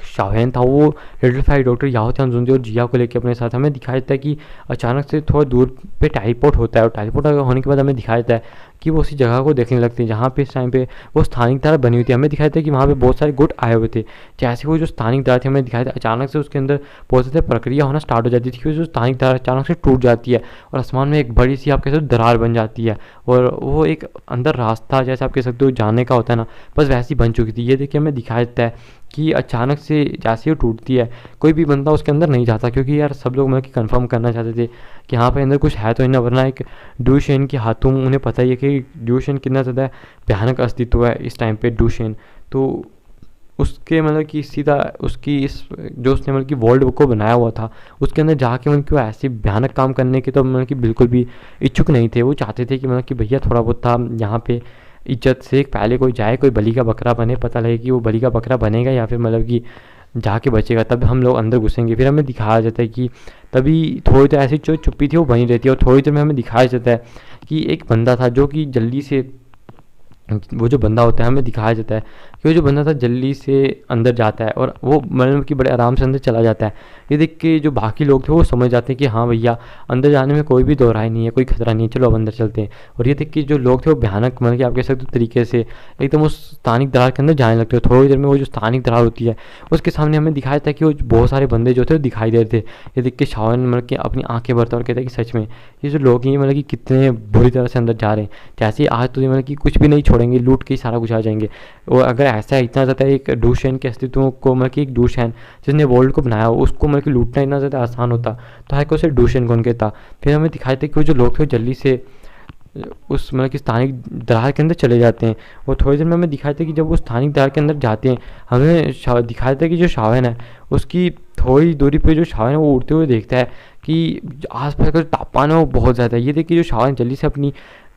शाओहेन था वो लिटिल फायर डॉक्टर याओ त्यान जुनजे और जिया को लेकर अपने साथ। हमें दिखाया जाता है कि अचानक से थोड़ा दूर पे टेलीपोर्ट होता है, और टेलीपोर्ट होने के बाद हमें दिखाया जाता है कि वो उसी जगह को देखने लगते हैं जहाँ पे इस टाइम पे वो स्थानिक द्वार बनी हुई थी। हमें दिखाया था कि वहाँ पे बहुत सारे गुट आए हुए थे। जैसे वो जो स्थानिक द्वार थे हमें दिखाया था अचानक से उसके अंदर बहुत ज़्यादा प्रक्रिया होना स्टार्ट हो जाती थी कि जो स्थानिक द्वार अचानक से टूट जाती है और आसमान में एक बड़ी सी आप कह सकते हो दरार बन जाती है, और वो एक अंदर रास्ता जैसे आप कह सकते हो जाने का होता है ना, बस वैसी बन चुकी थी। ये देखिए हमें दिखाया जाता है कि अचानक से जैसे ही टूटती है कोई भी बंदा उसके अंदर नहीं जाता, क्योंकि यार सब लोग मतलब कि कंफर्म करना चाहते थे कि यहाँ पे अंदर कुछ है तो नहीं, वरना एक डूशेन के हाथों उन्हें पता ही है कि डूशेन कितना ज़्यादा भयानक अस्तित्व है इस टाइम पे डूशेन। तो उसके मतलब कि सीधा उसकी इस जो उसने मतलब कि वर्ल्ड को बनाया हुआ था उसके अंदर जाके मतलब कि वो ऐसे भयानक काम करने के तो मतलब कि बिल्कुल भी इच्छुक नहीं थे। वो चाहते थे कि मतलब कि भैया थोड़ा बहुत था यहाँ पे इज्जत से पहले कोई जाए, कोई बलि का बकरा बने, पता लगे कि वो बलि का बकरा बनेगा या फिर मतलब कि जाके बचेगा, तब हम लोग अंदर घुसेंगे। फिर हमें दिखाया जाता है कि तभी थोड़ी देर ऐसी जो चुप्पी थी वो बनी रहती है, और थोड़ी देर में हमें दिखाया जाता है कि एक बंदा था जो कि जल्दी से वो जो बंदा होता है हमें दिखाया जाता है कि वो जो बंदा था जल्दी से अंदर जाता है और वो मतलब कि बड़े आराम से अंदर चला जाता है। ये देख के जो बाकी लोग थे वो समझ जाते हैं कि हाँ भैया अंदर जाने में कोई भी दो राय नहीं है, कोई खतरा नहीं है, चलो अब अंदर चलते हैं। और ये देख के जो लोग थे वो भयानक मतलब कि आप कह सकते हो तरीके से एकदम उस स्थानिक दरार के अंदर जाने लगते हैं। थोड़ी देर में वो जो स्थानिक दरार होती है उसके सामने हमें दिखाया जाता है कि वो बहुत सारे बंदे जो थे वो दिखाई दे रहे थे। ये देख के शावन मतलब कि अपनी आँखें भरता और कहता है कि सच में ये जो लोग हैं मतलब कि कितने बुरी तरह से अंदर जा रहे हैं, जैसे आज तो मतलब कि कुछ भी नहीं छोड़ेंगे, लूट के ही सारा कुछ आ जाएंगे। और अगर ऐसा इतना ज़्यादा एक डूशैन के अस्तित्व को मतलब कि एक डूशैन जिसने वर्ल्ड को बनाया उसको मतलब कि लूटना इतना ज़्यादा आसान होता तो है को उसे डूशैन कौन कहता। फिर हमें दिखाई था कि वो जो लोग थे जल्दी से उस मतलब कि स्थानिक दरार के अंदर चले जाते हैं। और थोड़ी देर में हमें दिखाया था कि जब वो स्थानिक दरार के अंदर जाते हैं हमें दिखाया था कि जो शावन है उसकी थोड़ी दूरी पे जो शावन है वो उड़ते हुए देखता है कि आसपास का जो तापमान है वो बहुत ज़्यादा है। ये देखिए जो शावन जल्दी से अपनी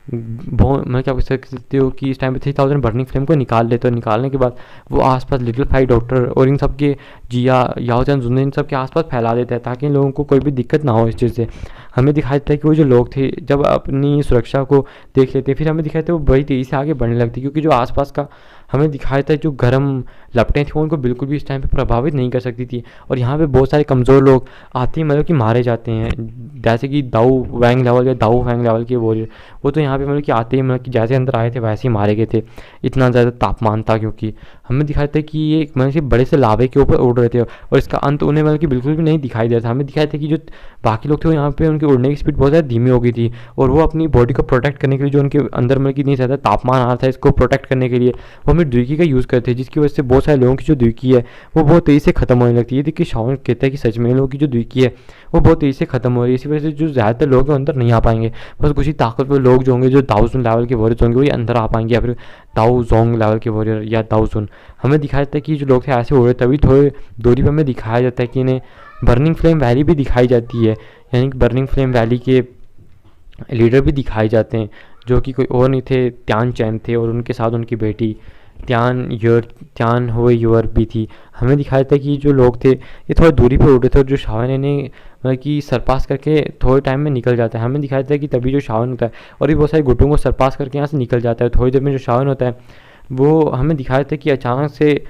मतलब क्या कह सकते हो कि इस टाइम पे 3000 बर्निंग फ्लेम को निकाल लेते, और निकालने के बाद वो आसपास लिटिल फाई डॉक्टर और इन सब के जिया याओ चान जुन्ने इन सब के आसपास फैला देता है ताकि इन लोगों को कोई भी दिक्कत ना हो इस चीज़ से। हमें दिखाया जाता है कि वो जो लोग थे जब अपनी सुरक्षा को देख लेते फिर हमें दिखाया था वो बड़ी तेज़ी से आगे बढ़ने लगती, क्योंकि जो आसपास का हमें दिखाया था जो गर्म लपटें थी उनको बिल्कुल भी इस टाइम पे प्रभावित नहीं कर सकती थी। और यहाँ पे बहुत सारे कमज़ोर लोग आते ही मतलब कि मारे जाते हैं, जैसे कि दाऊ वैंग लेवल या दाऊ वैंग लेवल के वॉरियर वो तो यहाँ पे मतलब कि आते ही मतलब कि जैसे अंदर आए थे वैसे ही मारे गए थे, इतना ज़्यादा तापमान था। क्योंकि हमें दिखाया था कि ये मतलब कि बड़े से लावे के ऊपर उड़ रहे थे और इसका अंत उन्हें मतलब कि बिल्कुल भी नहीं दिखाई दे रहा था। हमें दिखाया था कि जो बाकी लोग थे वो यहाँ पे उनकी उड़ने की स्पीड बहुत ज़्यादा धीमी हो गई थी, और वो अपनी बॉडी को प्रोटेक्ट करने के लिए जो उनके अंदर मतलब कि इतनी ज़्यादा तापमान आ रहा था इसको प्रोटेक्ट करने के लिए वो हमें द्विकी का यूज़ करते हैं, जिसकी वजह से बहुत सारे लोगों की जो द्विकी है वो बहुत तेज़ी से खत्म होने लगती है। देखिए शावन कहता है कि सच में लोगों की जो द्विकी है वो बहुत तेज़ी से खत्म हो रही है, इसी वजह से जो ज़्यादातर लोग हैं अंदर नहीं आ पाएंगे, बस कुछ ही ताकतवर लोग जो होंगे जो दाऊजुन लेवल के वॉरियर्स होंगे वही अंदर आ पाएंगे, या फिर दाऊ जोंग लेवल के वॉरियर या दाऊजुन। हमें दिखाया जाता है कि जो लोग थे ऐसे हो रहे तभी थोड़ी दूरी पर हमें दिखाया जाता है कि इन्हें बर्निंग फ्लेम वैली भी दिखाई जाती है, यानी कि बर्निंग फ्लेम वैली के लीडर भी दिखाए जाते हैं जो कि कोई और नहीं थे त्यान चैन थे, और उनके साथ उनकी बेटी त्यान हो यूर भी थी। हमें दिखाया था कि जो लोग थे ये थोड़ी दूरी पर उड़े थे और जो शावन इन्हें मतलब कि सरपास करके थोड़े टाइम में निकल जाता है। हमें दिखाया था कि तभी जो शावन होता है और ये बहुत सारे गुटों को सरपास करके यहाँ से निकल जाता है। थोड़ी देर में जो शावन होता है वो हमें दिखाया था कि अचानक से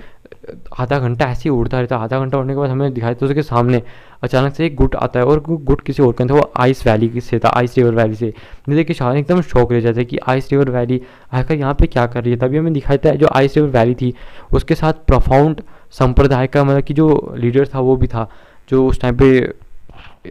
आधा घंटा ऐसे ही उड़ता रहता है। आधा घंटा उड़ने के बाद हमें दिखाया था उसके सामने अचानक से एक गुट आता है, और वो गुट किसी और का नहीं था, वो आइस वैली से था, आइस रिवर वैली से। नहीं देखिए शाहन एकदम शौक रह जाता है कि आइस रिवर वैली आकर यहाँ पे क्या कर रही है। तभी हमें दिखाया था जो आइस रिवर वैली थी उसके साथ प्रोफाउंड संप्रदाय का मतलब कि जो लीडर था वो भी था, जो उस टाइम पे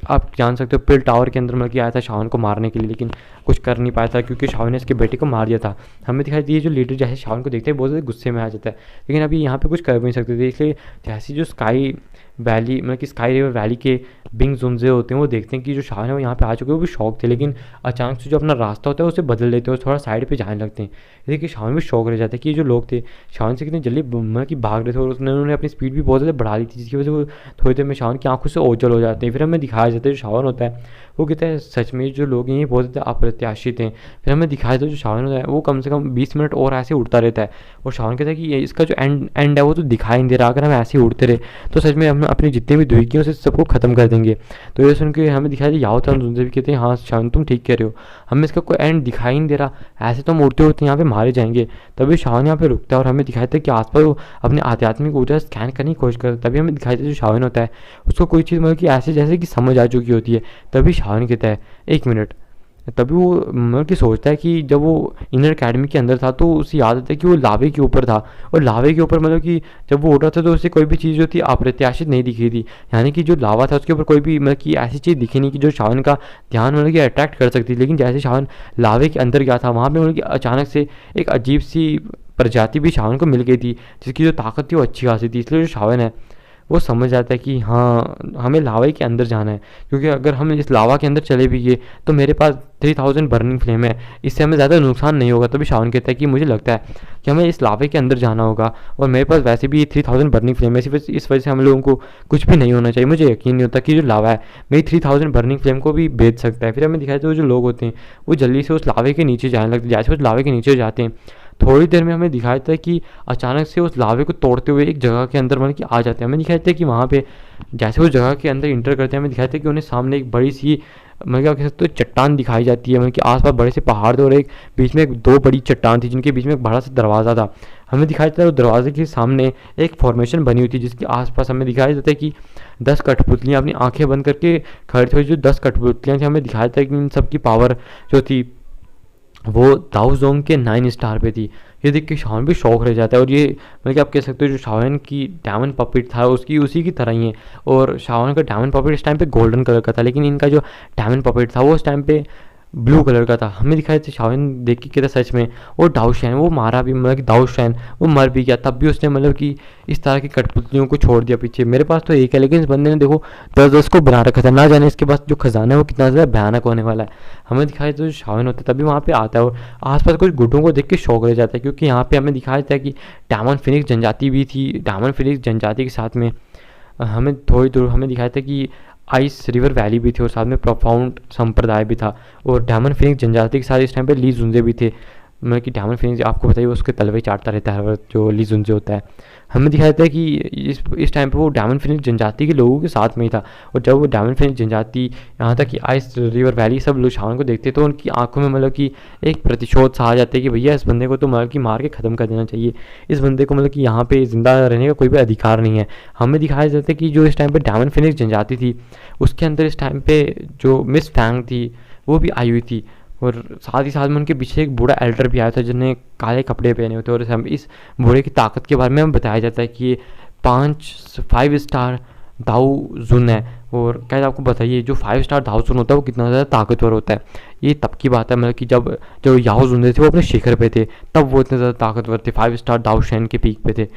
आप जान सकते हो पिल टावर के अंदर मतलब कि आया था शावन को मारने के लिए, लेकिन कुछ कर नहीं पाया था क्योंकि शावन ने इसके बेटे को मार दिया था। हमें दिखाई दिए जो लीडर जैसे शावन को देखते हैं बहुत ज़्यादा गुस्से में आ जाता है, लेकिन अभी यहाँ पे कुछ कर भी नहीं सकते थे। इसलिए जैसे जो स्काई वैली मतलब कि स्काई रिवर वैली के बिंग जुनजे होते हैं वो देखते हैं कि जो शावन है वो यहाँ पे आ चुके हैं, वो भी शौक थे, लेकिन अचानक से जो अपना रास्ता होता है उसे बदल लेते हैं और थोड़ा साइड पे जाने लगते हैं। देखिए शावन भी शौक रह जाता है कि ये जो लोग थे शावन से कितनी जल्दी मतलब कि भाग रहे थे, और उन्होंने अपनी स्पीड भी बहुत ज़्यादा बढ़ा ली थी, जिसकी वजह से वो थोड़ी देर में शावन की आंखों से ओझल हो जाते हैं। फिर हमें दिखाया जाता है जो शावन होता है वो कहता है सच में जो लोग हैं ये बहुत ज़्यादा अप्रत्याशित हैं। फिर हमें दिखाया था जो शावन होता है वो कम से कम 20 मिनट और ऐसे उड़ता रहता है, और शावन कहता है कि इसका जो एंड है वो तो दिखाई नहीं दे रहा, अगर हम ऐसे ही उड़ते रहे तो सच में हम अपनी जितनी भी दुई की उसे सबको ख़त्म कर देंगे। तो ये सुन के हमें दिखाया था याओ तन उनसे भी कहते हैं हाँ शावन तुम ठीक कह रहे हो, हमें इसका कोई एंड दिखाई नहीं दे रहा, ऐसे तो हम उड़ते उड़ते यहाँ पे मारे जाएंगे। तभी शावन यहाँ पे रुकता है और हमें दिखाया था कि आसपास वो अपने आध्यात्मिक ऊर्जा स्कैन करने की कोशिश करता है। तभी हमें दिखाई था जो शावन होता है उसको कोई चीज़ मतलब कि ऐसे जैसे कि समझ आ चुकी होती है। तभी शावन कहता है 1 मिनट। तभी वो मतलब कि सोचता है कि जब वो इनर अकेडमी के अंदर था तो उसे याद आता है कि वो लावे के ऊपर था, और लावे के ऊपर मतलब कि जब वो उड़ रहा था तो उसे कोई भी चीज़ जो थी अप्रत्याशित नहीं दिखी थी, यानी कि जो लावा था उसके ऊपर कोई भी मतलब कि ऐसी चीज़ दिखी नहीं कि जो शावन का ध्यान मतलब कि अट्रैक्ट कर सकती। लेकिन जैसे शावन लावे के अंदर गया था वहाँ पर मतलब कि अचानक से एक अजीब सी प्रजाति भी शावन को मिल गई थी जिसकी जो ताकत थी वो अच्छी खासी थी। इसलिए जो शावन है वो समझ जाता है कि हाँ हमें लावा के अंदर जाना है, क्योंकि अगर हम इस लावा के अंदर चले भी गए तो मेरे पास 3000 बर्निंग फ्लेम है, इससे हमें ज़्यादा नुकसान नहीं होगा। तभी शावन कहता है कि मुझे लगता है कि हमें इस लावे के अंदर जाना होगा, और मेरे पास वैसे भी 3000 बर्निंग फ्लेम है, इस वजह से हम लोगों को कुछ भी नहीं होना चाहिए। मुझे यकीन नहीं होता कि जो लावा है मेरी 3000 बर्निंग फ्लेम को भी बेच सकता है। फिर हमें दिखाया तो जो लोग होते हैं वो जल्दी से उस लावे के नीचे जाने लगते हैं। जैसे उस लावे के नीचे जाते हैं थोड़ी देर में हमें दिखाया था कि अचानक से उस लावे को तोड़ते हुए एक जगह के अंदर मतलब कि आ जाते हैं। हमें दिखाया था कि वहाँ पे जैसे उस जगह के अंदर इंटर करते हैं हमें दिखाया था कि उन्हें सामने एक बड़ी सी मतलब क्या कह सकते हो चट्टान दिखाई जाती है, मतलब कि आसपास बड़े से पहाड़ थे और एक बीच में एक दो बड़ी चट्टान थी जिनके बीच में एक बड़ा सा दरवाज़ा था। हमें दिखाया जाता है उस दरवाजे के सामने एक फॉर्मेशन बनी हुई थी जिसके आसपास हमें दिखाया जाता है कि 10 कठपुतलियाँ अपनी आंखें बंद करके खड़ी थी। जो 10 कठपुतलियाँ थी हमें दिखाया था कि इन सब की पावर जो थी वो दाऊ जोंग के 9 स्टार पे थी। ये देख के शावन भी शौक रह जाता है, और ये मतलब कि आप कह सकते हो जो शावन की डायमंड पपेट था उसकी उसी की तरह ही है। और शावन का डायमंड पपेट इस टाइम पे गोल्डन कलर का था, लेकिन इनका जो डायमंड पपेट था वो उस टाइम पे ब्लू कलर का था। हमें दिखाया था शावन देख के कहता सच में वो दाऊशैन वो मारा भी मतलब कि दाऊशैन वो मर भी गया, तब भी उसने मतलब कि इस तरह की कठपुतलियों को छोड़ दिया पीछे। मेरे पास तो एक है, लेकिन इस बंदे ने देखो 10-10 को बना रखा था, ना जाने इसके पास जो खजाना है वो कितना ज़्यादा भयानक होने वाला है। हमें दिखाया तो जो शावन होता है तभी वहाँ पे आता है और आसपास कुछ गुटों को देख के शौक रह जाता है, क्योंकि यहाँ पे हमें दिखाया जाता है कि डायमंड फिनिक्स जनजाति भी थी। डायमंड फिनिक्स जनजाति के साथ में हमें थोड़ी दूर हमें दिखाया था कि आइस रिवर वैली भी थी और साथ में प्रोफाउंड संप्रदाय भी था, और डायमंड फिनिक्स जनजाति के साथ इस टाइम पे ली जुंजे भी थे। मतलब कि डायमंड फिनिक्स आपको बताइए उसके तलवे चाटता रहता है हर वक्त जो ली जुंजे होता है। हमें दिखाया जाता है कि इस टाइम पे वो डायमंड फिनिक्स जनजाति के लोगों के साथ में ही था, और जब वो डायमंड फिनिक्स जनजाति यहाँ तक कि आइस रिवर वैली सब लोग शावन को देखते तो उनकी आंखों में मतलब कि एक प्रतिशोध सा आ जाता है कि भैया इस बंदे को तो मतलब कि मार के ख़त्म कर देना चाहिए, इस बंदे को मतलब कि यहाँ पे ज़िंदा रहने का कोई भी अधिकार नहीं है। हमें दिखाया जाता है कि जो इस टाइम पे डायमंड फिनिक्स जनजाति थी उसके अंदर इस टाइम पे जो मिस फैंग थी वो भी आई हुई थी, और साथ ही साथ में उनके पीछे एक बूढ़ा एल्डर भी आया था जिन्हें काले कपड़े पहने होते, और हम इस बूढ़े की ताकत के बारे में हमें बताया जाता है कि ये 5 स्टार दाऊ जुन है। और क्या आपको बताइए जो 5 स्टार दाऊ जुन होता है वो कितना ज़्यादा ताकतवर होता है। ये तब की बात है मतलब कि जब जो याओ जुन थे वो अपने शिखर पे थे, तब वो इतने ज़्यादा ताकतवर थे। 5 स्टार दाऊ शैन के पीक पे थे,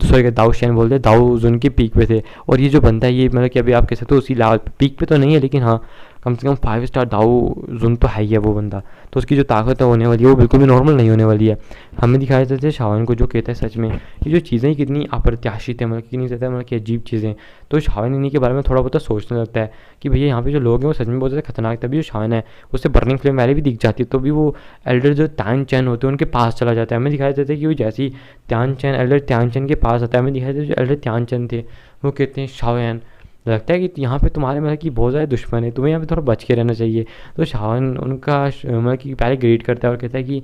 सॉरी दाऊ शैन बोलते दाऊ जुन के पीक पे थे। और ये जो बंदा है ये मतलब कि अभी आप कह सकते हो उसी लेवल पीक पे तो नहीं है, लेकिन हाँ कम से कम 5 स्टार दाऊ जुन तो है ही है वो बंदा। तो उसकी जो ताकत है होने वाली है वो बिल्कुल भी नॉर्मल नहीं होने वाली है। हमें दिखाया जाता है शावन को जो कहता है सच में ये जो चीज़ें कितनी अप्रत्याशित है, मतलब कितनी ज़्यादा मतलब कि अजीब चीज़ें। तो शावन इन्हीं के बारे में थोड़ा बहुत सोचने लगता है कि भैया यहाँ पे जो लोग हैं वो सच में बहुत ज़्यादा खतरनाक। तभी जो शावन है उससे बर्निंग फ्लेम वाली भी दिख जाती है, तो भी वो एल्डर जो त्यान चैन होते हैं उनके पास चला जाता है। हमें दिखाया जाता है कि वो जैसे ही त्यान चैन एल्डर त्यान चैन के पास आता है, हमें दिखाया जाता है जो एल्डर त्यान चैन थे वो कहते हैं शावन लगता है कि यहाँ पे तुम्हारे मतलब कि बहुत ज़्यादा दुश्मन है, तुम्हें यहाँ पे थोड़ा बच के रहना चाहिए। तो शावन उनका मतलब कि पहले ग्रीट करता है और कहता है कि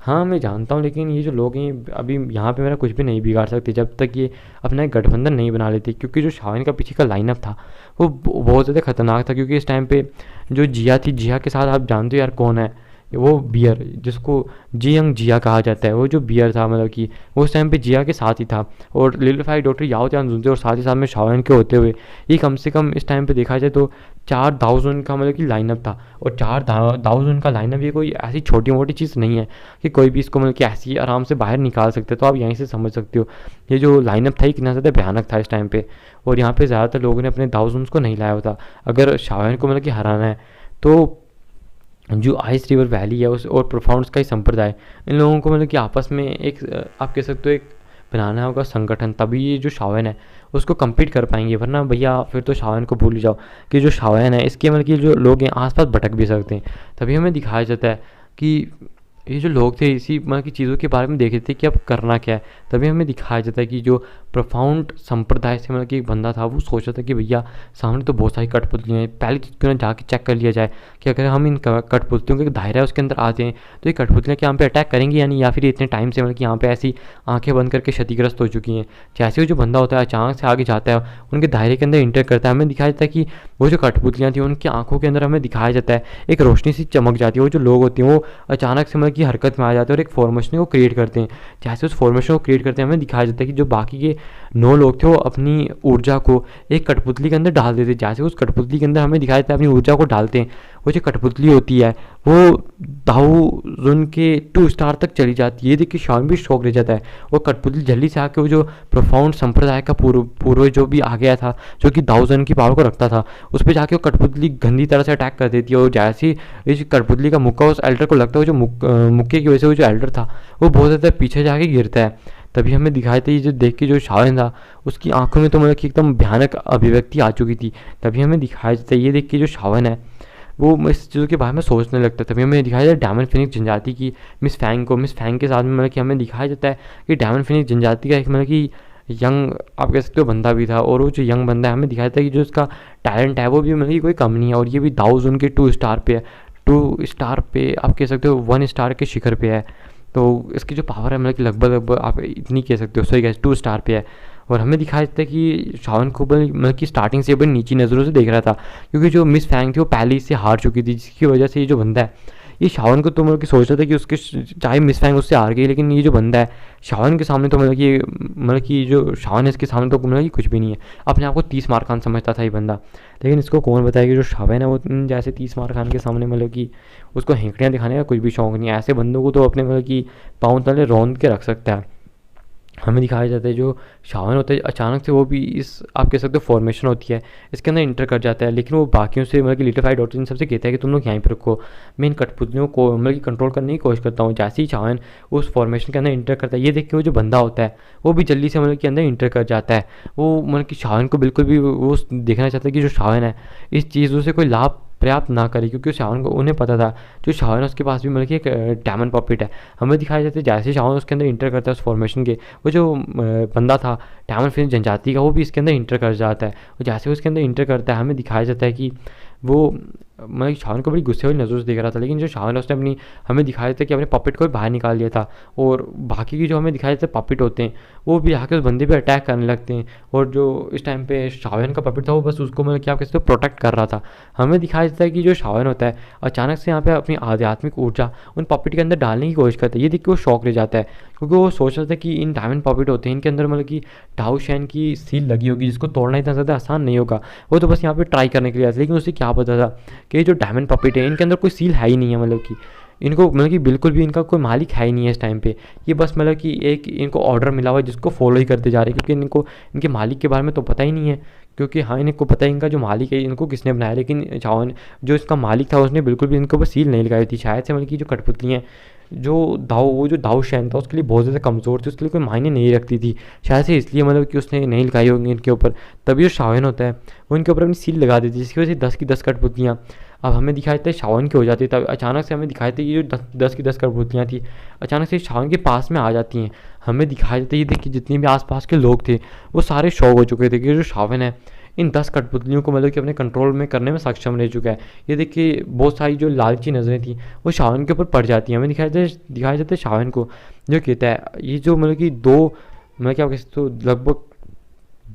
हाँ, मैं जानता हूँ, लेकिन ये जो लोग हैं अभी यहाँ पे मेरा कुछ भी नहीं बिगाड़ सकते जब तक ये अपना एक गठबंधन नहीं बना लेते, क्योंकि जो शाओन का पीछे का लाइनअप था वो बहुत ज़्यादा खतरनाक था। क्योंकि इस टाइम पे जो जिया थी, जिया के साथ आप जानते हो यार कौन है, वो बियर, जिसको जियंग जिया कहा जाता है, वो जो बियर था मतलब कि वो उस टाइम पे जिया के साथ ही था। और लिटिल फाइट डॉक्टर याओ त्यान सुनते और साथ ही साथ में शाओन के होते हुए ये कम से कम इस टाइम पे देखा जाए तो 4000 का मतलब कि लाइनअप था। और 4000 का लाइनअप ये कोई ऐसी छोटी मोटी चीज़ नहीं है कि कोई भी इसको मतलब कि ऐसे ही आराम से बाहर निकाल सकते हैं। तो आप यहीं से समझ सकते हो ये जो लाइनअप था ये कितना ज़्यादा भयानक था इस टाइम पे। और यहाँ पे ज़्यादातर लोगों ने अपने दाउजन्स को नहीं लाया होता। अगर शाओन को मतलब कि हराना है तो जो आइस रिवर वैली है उस और प्रोफाउंड्स का ही संप्रदाय, इन लोगों को मतलब कि आपस में एक आप कह सकते हो एक बनाना होगा संगठन, तभी ये जो शाओन है उसको कम्पीट कर पाएंगे। वरना भैया फिर तो शाओन को भूल ही जाओ कि जो शाओन है इसके मतलब कि जो लोग हैं आसपास भटक भी सकते हैं। तभी हमें दिखाया जाता है कि ये जो लोग थे इसी मतलब की चीज़ों के बारे में देख रहे थे कि अब करना क्या है। तभी हमें दिखाया जाता है कि जो प्रोफाउंड संप्रदाय से मतलब कि एक बंदा था वो सोचा था कि भैया सामने तो बहुत सारी कठपुतलियाँ हैं, पहले चीज़ क्यों ना जाके चेक कर लिया जाए कि अगर हम इन कठपुतलियों के दायरा है उसके अंदर आते हैं तो ये कठपुतलियाँ क्या हम पे अटैक करेंगी या नहीं, या फिर इतने टाइम से मतलब कि यहाँ पे ऐसी आंखें बंद करके क्षतिग्रस्त हो चुकी हैं। जैसे ही जो बंदा होता है अचानक से आगे जाता है उनके दायरे के अंदर इंटर करता है, हमें दिखाया जाता है कि वो जो कठपुतलियाँ थी उनकी आंखों के अंदर हमें दिखाया जाता है एक रोशनी सी चमक जाती है। वो जो लोग होते हैं वो अचानक से मतलब कि हरकत में आ जाते हैं और एक फॉर्मेशन को क्रिएट करते हैं। जैसे उस फॉर्मेशन को क्रिएट करते हैं हमें दिखाया जाता है कि जो बाकी के 9 लोग थे वो अपनी ऊर्जा को एक कठपुतली के अंदर डाल देते। जैसे उस कठपुतली के अंदर हमें दिखाया जाता है अपनी ऊर्जा को डालते हैं, वो जो कठपुतली होती है वो दाऊजुन के 2 स्टार तक चली जाती है। ये देख के शाओन भी शौक रह जाता है और कठपुतली जल्दी से आके वो जो प्रोफाउंड संप्रदाय का पूर्व जो भी आ गया था जो कि दाऊजन की पावर को रखता था उस पर जाके वो कठपुतली गंदी तरह से अटैक कर देती है। और जैसे ही इस कठपुतली का मुक्का उस एल्डर को लगता है, वो जो मुक्के की वजह से वो जो एल्डर था वो बहुत ज़्यादा पीछे जाके गिरता है। तभी हमें दिखाई थी जो देख के जो शाओन था उसकी आंखों में तो मतलब कि एकदम भयानक अभिव्यक्ति आ चुकी थी। तभी हमें दिखाया जाता है ये देख के जो शाओन है वो इस चीज़ों के बारे में सोचने लगता है। तभी हमें दिखाया जाता है डायमंड फिनिक्स जनजाति की मिस फैंग के साथ में मतलब कि हमें दिखाया जाता है कि डायमंड फिनिक्स जनजाति का एक मतलब कि यंग आप कह सकते हो बंदा भी था। और वो जो यंग बंदा है हमें दिखाया जाता है कि जो उसका टैलेंट है वो भी मतलब कि कोई कम नहीं है। और ये भी दाऊज उनके 2 स्टार पे है, 2 स्टार पे आप कह सकते हो 1 स्टार के शिखर पे है। तो इसकी जो पावर है मतलब कि लगभग आप इतनी कह सकते हो, सही कह 2 स्टार पे है। और हमें दिखाया जाता है कि शाओन को मतलब कि स्टार्टिंग से बड़ी नीची नज़रों से देख रहा था क्योंकि जो मिस फैंग थी वो पहले ही से हार चुकी थी, जिसकी वजह से ये जो बंदा है ये शाओन को तो मतलब कि सोच रहा था कि उसके चाहे मिस फैंग उससे हार गई लेकिन ये जो बंदा है शाओन के सामने तो मतलब कि जो शाओन है इसके सामने तो मतलब कि कुछ भी नहीं है। अपने आप को 30 मार खान समझता था ये बंदा। लेकिन इसको कौन बताया कि जो शाओन है वो जैसे 30 मार खान के सामने मतलब कि उसको हेंकड़ियाँ दिखाने का कुछ भी शौक नहीं है। ऐसे बंदों को तो अपने मतलब कि पाँव तले रौंद के रख सकता है। हमें दिखाया जाता है जो शाओन होता है अचानक से वो भी इस आप कह सकते हो फॉर्मेशन होती है इसके अंदर इंटर कर जाता है। लेकिन वो बाकियों से मतलब कि लिटिल फाइट डॉक्टर इन सबसे कहता है कि तुम लोग यहीं पर रखो, मैं इन कठपुतलियों को मतलब कि कंट्रोल करने की कोशिश करता हूँ। जैसे ही शाओन उस फॉर्मेशन के अंदर इंटर करता है ये देख के वो जो बंदा होता है वो भी जल्दी से मतलब कि अंदर इंटर कर जाता है। वो मतलब कि शाओन को बिल्कुल भी वो देखना चाहता है कि जो शाओन है इस चीज़ों से कोई लाभ पर्याप्त ना करे, क्योंकि शाओन को उन्हें पता था जो शाओन है उसके पास भी मतलब कि एक डायमंड पॉपिट है। हमें दिखाया जाता है जैसे शाओन उसके अंदर इंटर करता है उस फॉर्मेशन के, वो जो बंदा था डायमंड फिनिक्स जनजाति का वो भी इसके अंदर इंटर कर जाता है। और जैसे उसके अंदर इंटर करता है हमें दिखाया जाता है कि वो मतलब शाओन को बड़ी गुस्से वाली नज़रों से देख रहा था। लेकिन जो शाओन है उसने अपनी हमें दिखाया जाता है कि अपने पॉपिट को भी बाहर निकाल दिया था। और बाकी की जो हमें दिखाया जाता है पॉपिट होते हैं वो भी आके उस बंदे पे अटैक करने लगते हैं। और जो इस टाइम पे शाओन का पॉपिट था वो बस उसको मतलब क्या कहते हैं प्रोटेक्ट कर रहा था। हमें दिखाया जाता है कि जो शाओन होता है अचानक से यहाँ पे अपनी आध्यात्मिक ऊर्जा उन पॉपिट के अंदर डालने की कोशिश करता है। ये देख के वो शौक रह जाता है क्योंकि वो सोच रहा था कि इन डायमंड पॉपिट होते हैं इनके अंदर मतलब कि टाओ शैन की सील लगी होगी जिसको तोड़ना इतना ज़्यादा आसान नहीं होगा। वो तो बस यहाँ पे ट्राई करने के लिए आया था। लेकिन उसे क्या पता था कि जो डायमंड पॉपिट है इनके अंदर कोई सील है ही नहीं है, मतलब कि इनको मतलब कि बिल्कुल भी इनका कोई मालिक है ही नहीं है इस टाइम पे। ये बस मतलब कि एक इनको ऑर्डर मिला हुआ है जिसको फॉलो ही करते जा रहे हैं क्योंकि इनको इनके मालिक के बारे में तो पता ही नहीं है। क्योंकि हाँ इनको पता है इनका जो मालिक है इनको किसने बनाया, लेकिन शाओन जो इसका मालिक था उसने बिल्कुल भी इनको ऊपर सील नहीं लगाई थी। शायद से मतलब कि जो कठपुतलियाँ वो जो दाऊ शैन था उसके लिए बहुत ज़्यादा कमज़ोर थी, उसके लिए कोई मायने नहीं रखती थी। शायद से इसलिए मतलब कि उसने नहीं लगाई होंगी इनके ऊपर। तभी जो शाओन होता है वो इनके ऊपर अपनी सील लगा देती है जिसकी वजह से 10 की 10 कठपुतलियाँ अब हमें दिखाई देता है शाओन की हो जाती है। तब अचानक से हमें दिखाई देता है ये जो 10 की 10 कठपुतलियाँ थी अचानक से शाओन के पास में आ जाती हैं। हमें दिखाई देता है ये देखिए जितने भी आसपास के लोग थे वो सारे शौक हो चुके थे कि जो शाओन है इन 10 कठपुतलियों को मतलब कि अपने कंट्रोल में करने में सक्षम रह चुका है। ये देखिए बहुत सारी जो लालची नज़रें थी वो शावन के ऊपर पड़ जाती हैं। हमें दिखाया जाता है शावन को, जो कहता है ये जो मतलब कि दो, मैं क्या कह सकता हूँ, लगभग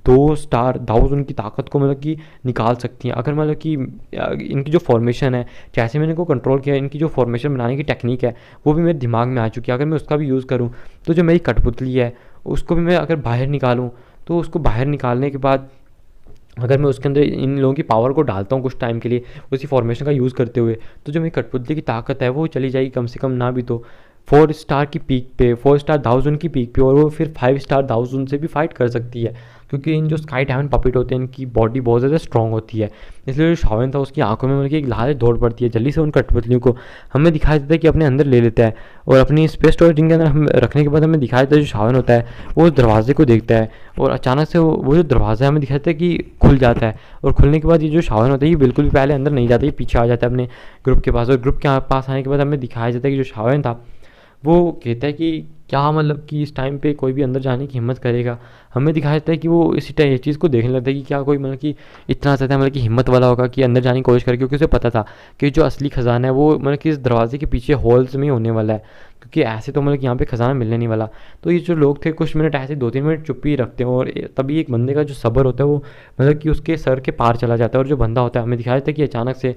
2 स्टार दाऊद उनकी ताकत को मतलब कि निकाल सकती हैं। अगर मतलब कि इनकी जो फॉर्मेशन है, जैसे मैंने इनको कंट्रोल किया, इनकी जो फॉर्मेशन बनाने की टेक्निक है वो भी मेरे दिमाग में आ चुकी है। अगर मैं उसका भी यूज़ करूँ तो जो मेरी कठपुतली है उसको भी मैं अगर बाहर निकालूँ, तो उसको बाहर निकालने के बाद अगर मैं उसके अंदर इन लोगों की पावर को डालता हूँ कुछ टाइम के लिए उसी फॉर्मेशन का यूज़ करते हुए, तो जो मेरी कठपुतली की ताकत है वो चली जाएगी कम से कम ना भी तो 4 स्टार की पीक पे, 4 स्टार दाऊजन की पीक पे, और वो फिर 5 स्टार दाऊजन से भी फाइट कर सकती है। क्योंकि इन जो स्काई डायमंड पपेट होते हैं इनकी बॉडी बहुत ज़्यादा स्ट्रॉन्ग होती है। इसलिए जो शावन था उसकी आंखों में मतलब कि एक लालच दौड़ पड़ती है, जल्दी से उन कठपुतलियों को हमें दिखाई देता है कि अपने अंदर ले लेता है, और अपनी स्पेस स्टोरेज के अंदर हम रखने के बाद हमें दिखाया जाता है जो शावन होता है वो उस दरवाजे को देखता है, और अचानक से वो जो दरवाज़ा है हमें दिखाया जाता है कि खुल जाता है। और खुलने के बाद ये जो शावन होता है ये बिल्कुल भी पहले अंदर नहीं जाता, ये पीछे आ जाता है अपने ग्रुप के पास, और ग्रुप के पास आने के बाद हमें दिखाया जाता है कि जो शावन था वो कहता है कि क्या मतलब कि इस टाइम पे कोई भी अंदर जाने की हिम्मत करेगा। हमें दिखाया जाता है कि वो इसी टाइम इस चीज़ को देखने लगता है कि क्या कोई मतलब कि इतना ज़्यादा मतलब कि हिम्मत वाला होगा कि अंदर जाने की कोशिश करे, क्योंकि उसे पता था कि जो असली खजाना है वो मतलब कि इस दरवाजे के पीछे होल्स में ही होने वाला है, क्योंकि ऐसे तो मतलब कि यहाँ पे खजाना मिलने नहीं वाला। तो ये जो लोग थे कुछ मिनट ऐसे 2-3 मिनट चुप्पी रखते हैं, और तभी एक बंदे का जो सब्र होता है वो मतलब कि उसके सर के पार चला जाता है, और जो बंदा होता है हमें दिखाया जाता है कि अचानक से,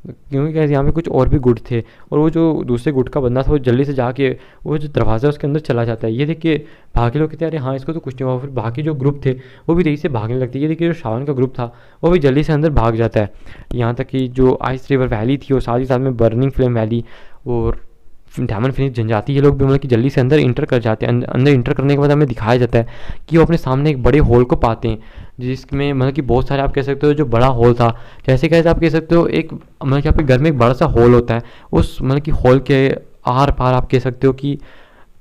क्योंकि कैसे यहाँ पे कुछ और भी गुट थे, और वो जो दूसरे गुट का बंदा था वो जल्दी से जाके वो जो दरवाज़ा है उसके अंदर चला जाता है। ये देखिए बाकी लोग कहते हैं अरे हाँ इसको तो कुछ नहीं हुआ, फिर बाकी जो ग्रुप थे वो भी तेज़ी से भागने लगते हैं। ये देखिए जो शावन का ग्रुप था वो भी जल्दी से अंदर भाग जाता है, यहाँ तक कि जो आइस रिवर वैली थी और साथ ही साथ में बर्निंग फ्लेम वैली और डायमंड फिनिश जनजाति, ये लोग भी मतलब कि जल्दी से अंदर इंटर कर जाते हैं। अंदर इंटर करने के बाद हमें दिखाया जाता है कि वो अपने सामने एक बड़े हॉल को पाते हैं, जिसमें मतलब कि बहुत सारे आप कह सकते हो जो बड़ा हॉल था, जैसे कैसे आप कह सकते हो एक मतलब कि आपके घर में एक बड़ा सा हॉल होता है, उस मतलब कि हॉल के आर पार आप कह सकते हो कि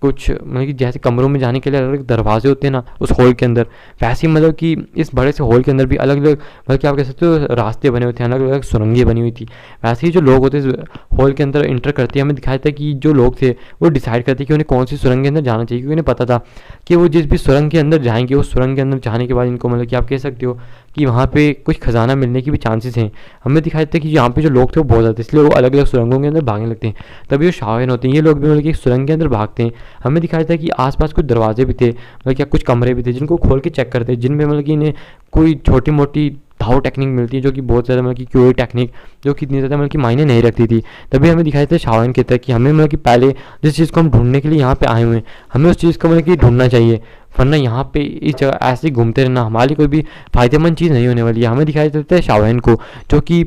कुछ मतलब कि जैसे कमरों में जाने के लिए अलग अलग दरवाजे होते हैं ना उस हॉल के अंदर, वैसे ही मतलब कि इस बड़े से हॉल के अंदर भी अलग अलग मतलब कि आप कह सकते हो रास्ते बने हुए थे, अलग अलग सुरंगें बनी हुई थी। वैसे ही जो लोग होते इस हॉल के अंदर इंटर करते हैं हमें दिखाया था कि जो लोग थे वो डिसाइड करते कि उन्हें कौन सी सुरंग के अंदर जाना चाहिए, क्योंकि उन्हें पता था कि वो जिस भी सुरंग के अंदर जाएंगे उस सुरंग के अंदर जाने के बाद इनको मतलब कि आप कह सकते हो कि वहाँ पे कुछ खजाना मिलने की भी चांसेस हैं। हमें दिखाया था कि यहाँ पे जो लोग थे वो बहुत ज़्यादा, इसलिए वो अलग अलग सुरंगों के अंदर भागने लगते हैं। तभी जो शावन होते हैं ये लोग भी मतलब कि एक सुरंग के अंदर भागते हैं। हमें दिखाया था कि आसपास कुछ दरवाजे भी थे, मतलब क्या कुछ कमरे भी थे जिनको खोल के चेक करते, जिनमें मतलब कि इन्हें कोई छोटी मोटी धाव टेक्निक मिलती है जो कि बहुत ज़्यादा मतलब कि क्यूरी टेक्निक जो कि इतनी ज़्यादा मतलब कि मायने नहीं रखती थी। तभी हमें दिखाया था शावन कहता है कि हमें मतलब कि पहले जिस चीज़ को हम ढूंढने के लिए यहाँ पे आए हुए हैं हमें उस चीज़ को मतलब कि ढूंढना चाहिए, वरना यहाँ पे इस जगह ऐसे ही घूमते रहना हमारे लिए कोई भी फ़ायदेमंद चीज़ नहीं होने वाली है। हमें दिखाया जाता है शावन को, जो कि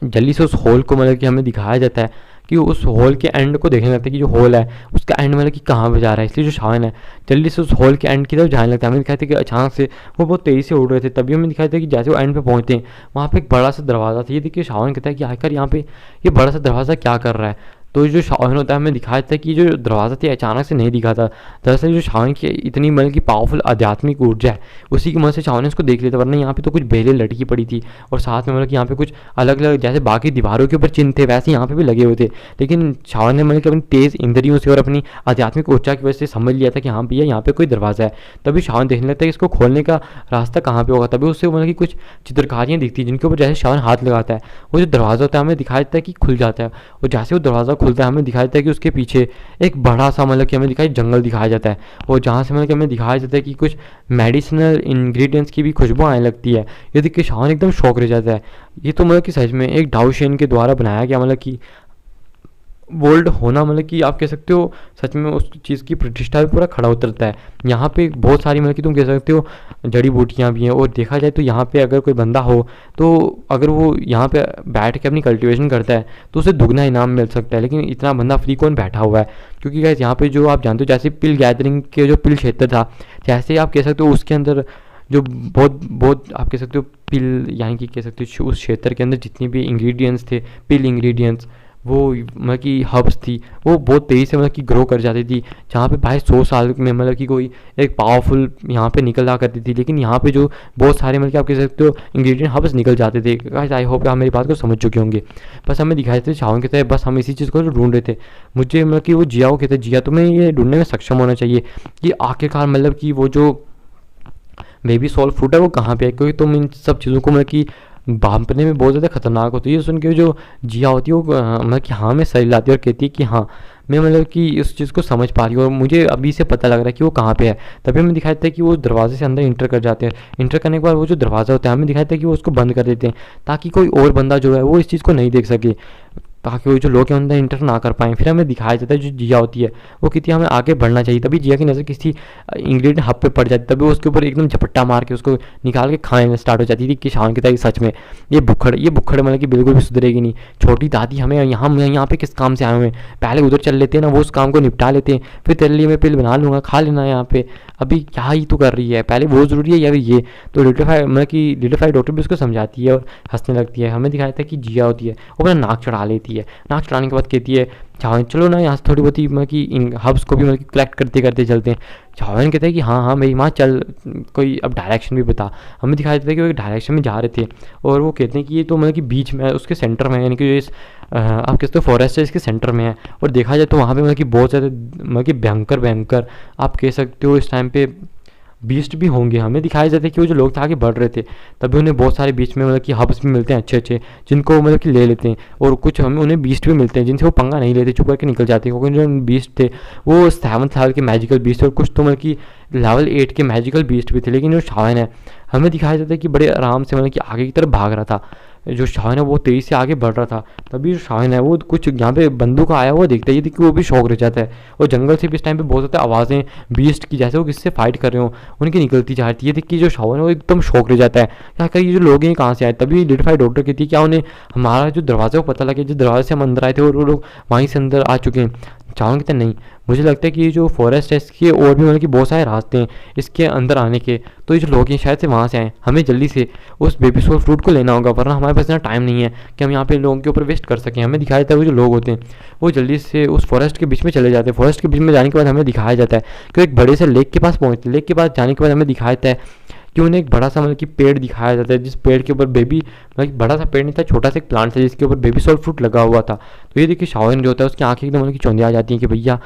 जल्दी से उस हॉल को मतलब कि हमें दिखाया जाता है कि उस हॉल के एंड को देखने लगता है कि जो हॉल है उसका एंड मतलब कि कहाँ पे जा रहा है। इसलिए जो शावन है जल्दी से उस हॉल के एंड की तरफ जाने लगता है। हमें दिखाया था कि अचानक से वो बहुत तेज़ी से उड़ रहे थे, तभी हमें दिखाया था कि जैसे वो एंड पे पहुँचते हैं वहाँ पे एक बड़ा सा दरवाज़ा था। ये देखिए शावन कहता है कि आखिर यहाँ पे ये बड़ा सा दरवाज़ा क्या कर रहा है। तो जो शावन होता है हमें दिखाया था कि जो दरवाज़ा था अचानक से नहीं दिखा था, दरअसल जो शावन की इतनी मतलब कि पावरफुल आध्यात्मिक ऊर्जा है उसी की मदद से शावन ने उसको देख लिया था, वरना यहाँ पे तो कुछ बेलें लटकी पड़ी थी और साथ में मतलब कि यहाँ पे कुछ अलग अलग जैसे बाकी दीवारों के ऊपर चिन्ह थे वैसे यहाँ पे भी लगे हुए थे। लेकिन शावन ने मतलब कि अपनी तेज़ इंद्रियों से और अपनी आध्यात्मिक ऊर्जा की वजह से समझ लिया था कि हाँ भैया यहाँ पे कोई दरवाज़ा है। तभी शावन देखने लगता है कि इसको खोलने का रास्ता कहाँ पे होगा। तभी उससे मतलब कि कुछ चित्रकारियाँ दिखती हैं जिनके ऊपर जैसे शावन हाथ लगाता है वो जो दरवाज़ा होता है हमें दिखाया जाता है कि खुल जाता है, और जैसे वो दरवाज़ा खुलता है हमें दिखाया जाता है कि उसके पीछे एक बड़ा सा मतलब कि हमें दिखाई जंगल दिखाया जाता है, और जहाँ से मतलब कि हमें दिखाया जाता है कि कुछ मेडिसिनल इंग्रेडिएंट्स की भी खुशबू आने लगती है। ये देख के शावन एकदम शौक रह जाता है। ये तो मतलब कि सच में एक डाउशियन के द्वारा बनाया गया मतलब कि बोल्ड होना मतलब कि आप कह सकते हो सच में उस चीज़ की प्रतिष्ठा भी पूरा खड़ा उतरता है। यहाँ पे बहुत सारी मतलब कि तुम कह सकते हो जड़ी बूटियाँ भी हैं, और देखा जाए तो यहाँ पे अगर कोई बंदा हो तो अगर वो यहाँ पे बैठ के अपनी कल्टीवेशन करता है तो उसे दुगना इनाम मिल सकता है। लेकिन इतना बंदा फ्री कौन बैठा हुआ है, क्योंकि गाइस यहाँ पे जो आप जानते हो जैसे पिल गैदरिंग के जो पिल क्षेत्र था जैसे आप कह सकते हो उसके अंदर जो बहुत बहुत आप कह सकते हो पिल यानी कि कह सकते हो उस क्षेत्र के अंदर जितनी भी इंग्रेडिएंट्स थे पिल इंग्रेडिएंट्स वो मतलब कि हब्स थी वो बहुत तेज़ी से मतलब कि ग्रो कर जाती थी। जहाँ पे भाई 100 साल में मतलब कि कोई एक पावरफुल यहाँ पे निकल आ करती थी, लेकिन यहाँ पे जो बहुत सारे मतलब कि आप कह सकते हो इंग्रेडिएंट हब्स निकल जाते थे। गाइस आई होप आप मेरी बात को समझ चुके होंगे। बस हमें दिखाए थे शावन कहते हैं बस हम इसी चीज़ को ढूंढ रहे थे। मुझे मतलब कि वो जिया को कहते जिया तुम्हें ये ढूंढने में सक्षम होना चाहिए कि आखिरकार मतलब कि वो जो बेबी सोल फ्रूट है वो कहाँ पे है, क्योंकि तुम इन सब चीज़ों को मतलब कि भांपने में बहुत ज़्यादा खतरनाक होती है। ये सुन के जो जिया होती है वो मतलब कि हाँ में सही लाती है और कहती है कि हाँ मैं मतलब कि उस चीज़ को समझ पा रही हूँ और मुझे अभी से पता लग रहा है कि वो कहाँ पे है। तभी हमें दिखाई देता है कि वो दरवाजे से अंदर इंटर कर जाते हैं। इंटर करने के बाद वो जो दरवाज़ा होता है हमें दिखाई देता है कि वो उसको बंद कर देते हैं, ताकि कोई और बंदा जो है वो इस चीज़ को नहीं देख सके, ताकि वो जो लोग हैं अंदर इंटर ना कर पाएँ। फिर हमें दिखाया जाता है जो जिया होती है वो कहती है हमें आगे बढ़ना चाहिए। तभी जिया की नज़र किसी इंग्रेडिएंट हब पे पड़ जाती है, तभी वो उसके ऊपर एकदम झपट्टा मार के उसको निकाल के खाने स्टार्ट हो जाती थी कि शान कहता है कि सच में ये बुक्खड़ मतलब कि बिल्कुल भी सुधरेगी नहीं। छोटी दादी हमें यहाँ पे किस काम से आए हुए हैं, पहले उधर चल लेते हैं ना, वो उस काम को निपटा लेते हैं, फिर तेरे लिए मैं पिल बना लूँगा, खा लेना यहाँ पे। अभी क्या ही तो कर रही है, पहले वो ज़रूरी है या फिर ये। तो लिटिफाई मतलब कि लिटिफाई डॉक्टर भी उसको समझाती है और हंसने लगती है। हमें दिखाया था कि जिया होती है वो अपना नाक चढ़ा लेती है। नाक चढ़ाने के बाद कहती है चावन चलो ना यहाँ से थोड़ी बहुत ही मतलब कि इन हब्स को भी मतलब कि कलेक्ट करते करते चलते हैं। चावन कहते हैं कि हाँ हाँ मेरी माँ चल, कोई अब डायरेक्शन भी बता। हमें दिखाया जाता है कि वो एक डायरेक्शन में जा रहे थे और वो कहते हैं कि ये तो मतलब कि बीच में उसके सेंटर में, यानी कि इस आप कहते हो फॉरेस्ट है इसके सेंटर में है। और देखा जाए तो वहाँ पे मतलब कि बहुत ज़्यादा मतलब कि भयंकर भयंकर आप कह सकते हो इस टाइम पे बीस्ट भी होंगे। हमें दिखाया जाता है कि वो जो लोग थे आगे बढ़ रहे थे, तभी उन्हें बहुत सारे बीच में मतलब कि हब्स भी मिलते हैं अच्छे अच्छे, जिनको मतलब कि ले लेते हैं। और कुछ हमें उन्हें बीस्ट भी मिलते हैं जिनसे वो पंगा नहीं लेते, चुप करके निकल जाते हैं, क्योंकि जो बीस्ट थे वो 7th लेवल के मैजिकल बीस्ट थे और कुछ तो मतलब कि लेवल 8 के मैजिकल बीस्ट भी थे। लेकिन जो शावन है हमें दिखाया जाता है कि बड़े आराम से मतलब कि आगे की तरफ भाग रहा था। जो शावन है वो तेज़ी से आगे बढ़ रहा था। तभी जो शावन है वो कुछ यहाँ पे बंदूक आया हुआ देखता है, ये देख के वो भी शौक रह जाता है। और जंगल से भी इस टाइम पे बहुत ज़्यादा आवाज़ें बीस्ट की, जैसे वो किससे फाइट कर रहे हो उनकी निकलती जा रही है। ये देख के जो शावन है वो एकदम शौक रह जाता है, क्या कर ये जो लोग हैं कहाँ से आए। तभी लिटिफाई डॉक्टर कहती है क्या उन्हें हमारा जो दरवाज़ा को पता लगे, जिस दरवाजे से हम अंदर आए थे और वो लोग वहीं से अंदर आ चुके हैं। चावन कहते हैं नहीं, मुझे लगता है कि ये जो फॉरेस्ट है इसके और भी मतलब कि बहुत सारे रास्ते हैं इसके अंदर आने के, तो ये जो लोग हैं शायद से वहाँ से आए। हमें जल्दी से उस बेबी सोल फ्रूट को लेना होगा, वरना हमारे पास इतना टाइम नहीं है कि हम यहाँ पे लोगों के ऊपर वेस्ट कर सकें। हमें दिखाया जाता है वो जो लोग होते हैं वो जल्दी से उस फॉरेस्ट के बीच में चले जाते हैं। फॉरेस्ट के बीच में जाने के बाद हमें दिखाया जाता है कि एक बड़े से लेक के पास पहुँचते। लेक के पास जाने के बाद हमें दिखाया जाता है कि उन्हें एक बड़ा सा मतलब कि पेड़ दिखाया जाता है, जिस पेड़ के ऊपर बेबी मतलब बड़ा सा पेड़ नहीं था, छोटा सा एक प्लांट था जिसके ऊपर बेबी सोल फ्रूट लगा हुआ था। तो ये देखिए शावन जो होता है उसकी आंखें एकदम मतलब कि चौंधी आ जाती हैं कि भैया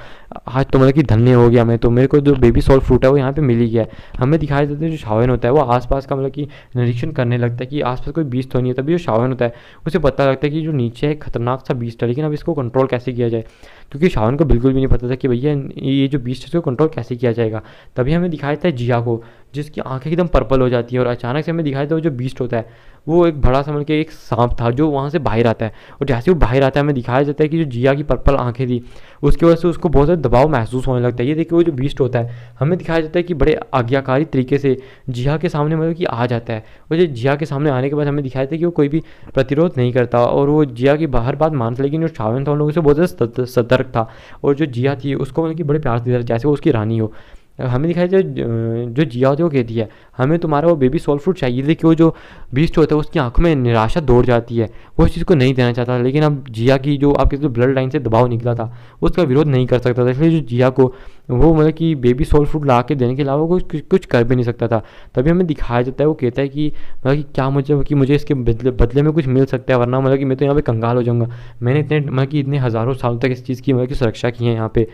आज तो मतलब कि धन्य हो गया मैं, तो मेरे को जो बेबी सोल फ्रूट है वो यहाँ पे मिल ही गया है। हमें दिखाया जाता है जो शावन होता है वो आसपास का मतलब कि निरीक्षण करने लगता है कि आसपास कोई बीस्ट तो नहीं है। तभी जो शावन होता है उसे पता लगता है कि जो नीचे एक खतरनाक सा बीस्ट है, लेकिन अब इसको कंट्रोल कैसे किया जाए, क्योंकि शावन को बिल्कुल भी नहीं पता था कि भैया ये जो बीस्ट है इसको कंट्रोल कैसे किया जाएगा। तभी हमें दिखाया जाता है जिया को, जिसकी आंखें एकदम पर्पल हो जाती है और अचानक से हमें दिखाया था वो जो बीस्ट होता है वो एक बड़ा सा मतलब कि एक सांप था जो वहाँ से बाहर आता है। और जैसे वो बाहर आता है हमें दिखाया जाता है कि जो जिया की पर्पल आंखें थी उसकी वजह से उसको बहुत ज़्यादा दबाव महसूस होने लगता है। ये देखिए वो जो बीस्ट होता है हमें दिखाया जाता है कि बड़े आज्ञाकारी तरीके से जिया के सामने मतलब कि आ जाता है। और जो जिया के सामने आने के बाद हमें दिखाया जाता है कि वो कोई भी प्रतिरोध नहीं करता और वो जिया की बाहर बात मानता, लेकिन जो शावन था उन लोगों से बहुत ज़्यादा सतर्क था और जो जिया थी उसको मतलब कि बड़े प्यार से देता जैसे वो उसकी रानी हो। हमें दिखाया जो जिया होती है वो कहती है हमें तुम्हारा वो बेबी सोल फ्रूट चाहिए। देखिए वो जो बीस्ट होता है उसकी आंखों में निराशा दौड़ जाती है, वो इस चीज़ को नहीं देना चाहता, लेकिन अब जिया की जो आपके जो ब्लड लाइन से दबाव निकला था उसका विरोध नहीं कर सकता था, इसलिए जो जिया को वो मतलब कि बेबी सोल फ्रूट ला के देने के अलावा वो कुछ कर भी नहीं सकता था। तभी हमें दिखाया जाता है वो कहता है कि मतलब कि क्या मुझे इसके बदले में कुछ मिल सकता है, वरना मतलब कि मैं तो यहाँ पे कंगाल हो जाऊँगा। मैंने इतने मतलब कि इतने हज़ारों सालों तक इस चीज़ की मतलब कि सुरक्षा की है यहाँ पे।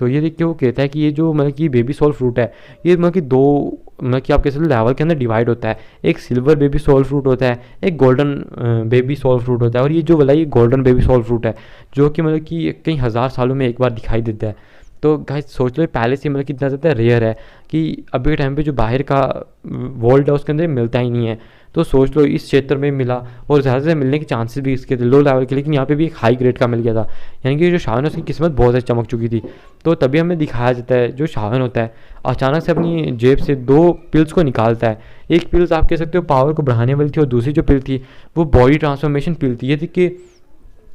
तो ये देख के वो कहता है कि ये जो मतलब कि बेबी सोल फ्रूट है ये मतलब कि दो मतलब कि आप कह सकते लेवल के अंदर डिवाइड होता है। एक सिल्वर बेबी सोल फ्रूट होता है, एक गोल्डन बेबी सोल फ्रूट होता है। और ये जो वाला ये गोल्डन बेबी सोल फ्रूट है जो कि मतलब कि कई हज़ार सालों में एक बार दिखाई देता है। तो गाइस सोच लो पहले से मतलब कि इतना ज़्यादा रेयर है कि अभी के टाइम पे जो बाहर का वर्ल्ड है उसके अंदर मिलता ही नहीं है। तो सोच लो इस क्षेत्र में मिला और ज़्यादा से मिलने के चांसेस भी इसके थे लो लेवल के, लेकिन यहाँ पे भी एक हाई ग्रेड का मिल गया था, यानी कि जो शावन है उसकी किस्मत बहुत ज़्यादा चमक चुकी थी। तो तभी हमें दिखाया जाता है जो शावन होता है अचानक से अपनी जेब से 2 पिल्स को निकालता है। एक पिल्स आप कह सकते हो पावर को बढ़ाने वाली थी और दूसरी जो पिल थी वो बॉडी ट्रांसफॉर्मेशन पिल थी। ये थी कि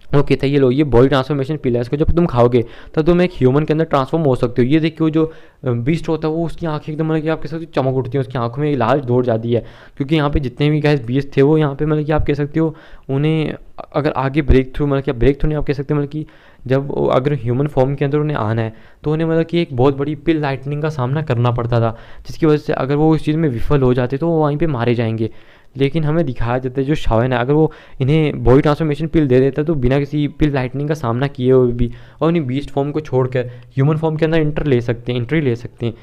वो कहता है ये लो ये बॉडी ट्रांसफॉर्मेशन पिल है, इसको जब तुम खाओगे तब तुम एक ह्यूमन के अंदर ट्रांसफॉर्म हो सकते हो। ये देखिए वो जो बीस्ट होता है वो उसकी आंखें एकदम मतलब कि आप कह सकते हो चमक उठती है, उसकी आंखों में लाल दौड़ जाती है, क्योंकि यहाँ पे जितने भी गैस बीस्ट थे वो यहाँ पे मतलब कि आप कह सकते हो उन्हें अगर आगे ब्रेक थ्रू मतलब कि ब्रेक थ्रू नहीं आप कह सकते मतलब कि जब अगर ह्यूमन फॉर्म के अंदर उन्हें आना है तो उन्हें मतलब कि एक बहुत बड़ी पिल लाइटनिंग का सामना करना पड़ता था, जिसकी वजह से अगर वो इस चीज़ में विफल हो जाते तो वो वहीं पे मारे जाएंगे। लेकिन हमें दिखाया जाता है जो शावन है अगर वो इन्हें बॉडी ट्रांसफॉर्मेशन पिल दे देता तो बिना किसी पिल लाइटनिंग का सामना किए हुए भी और उन्हें बीस्ट फॉर्म को छोड़कर ह्यूमन फॉर्म के अंदर एंट्री ले सकते हैं।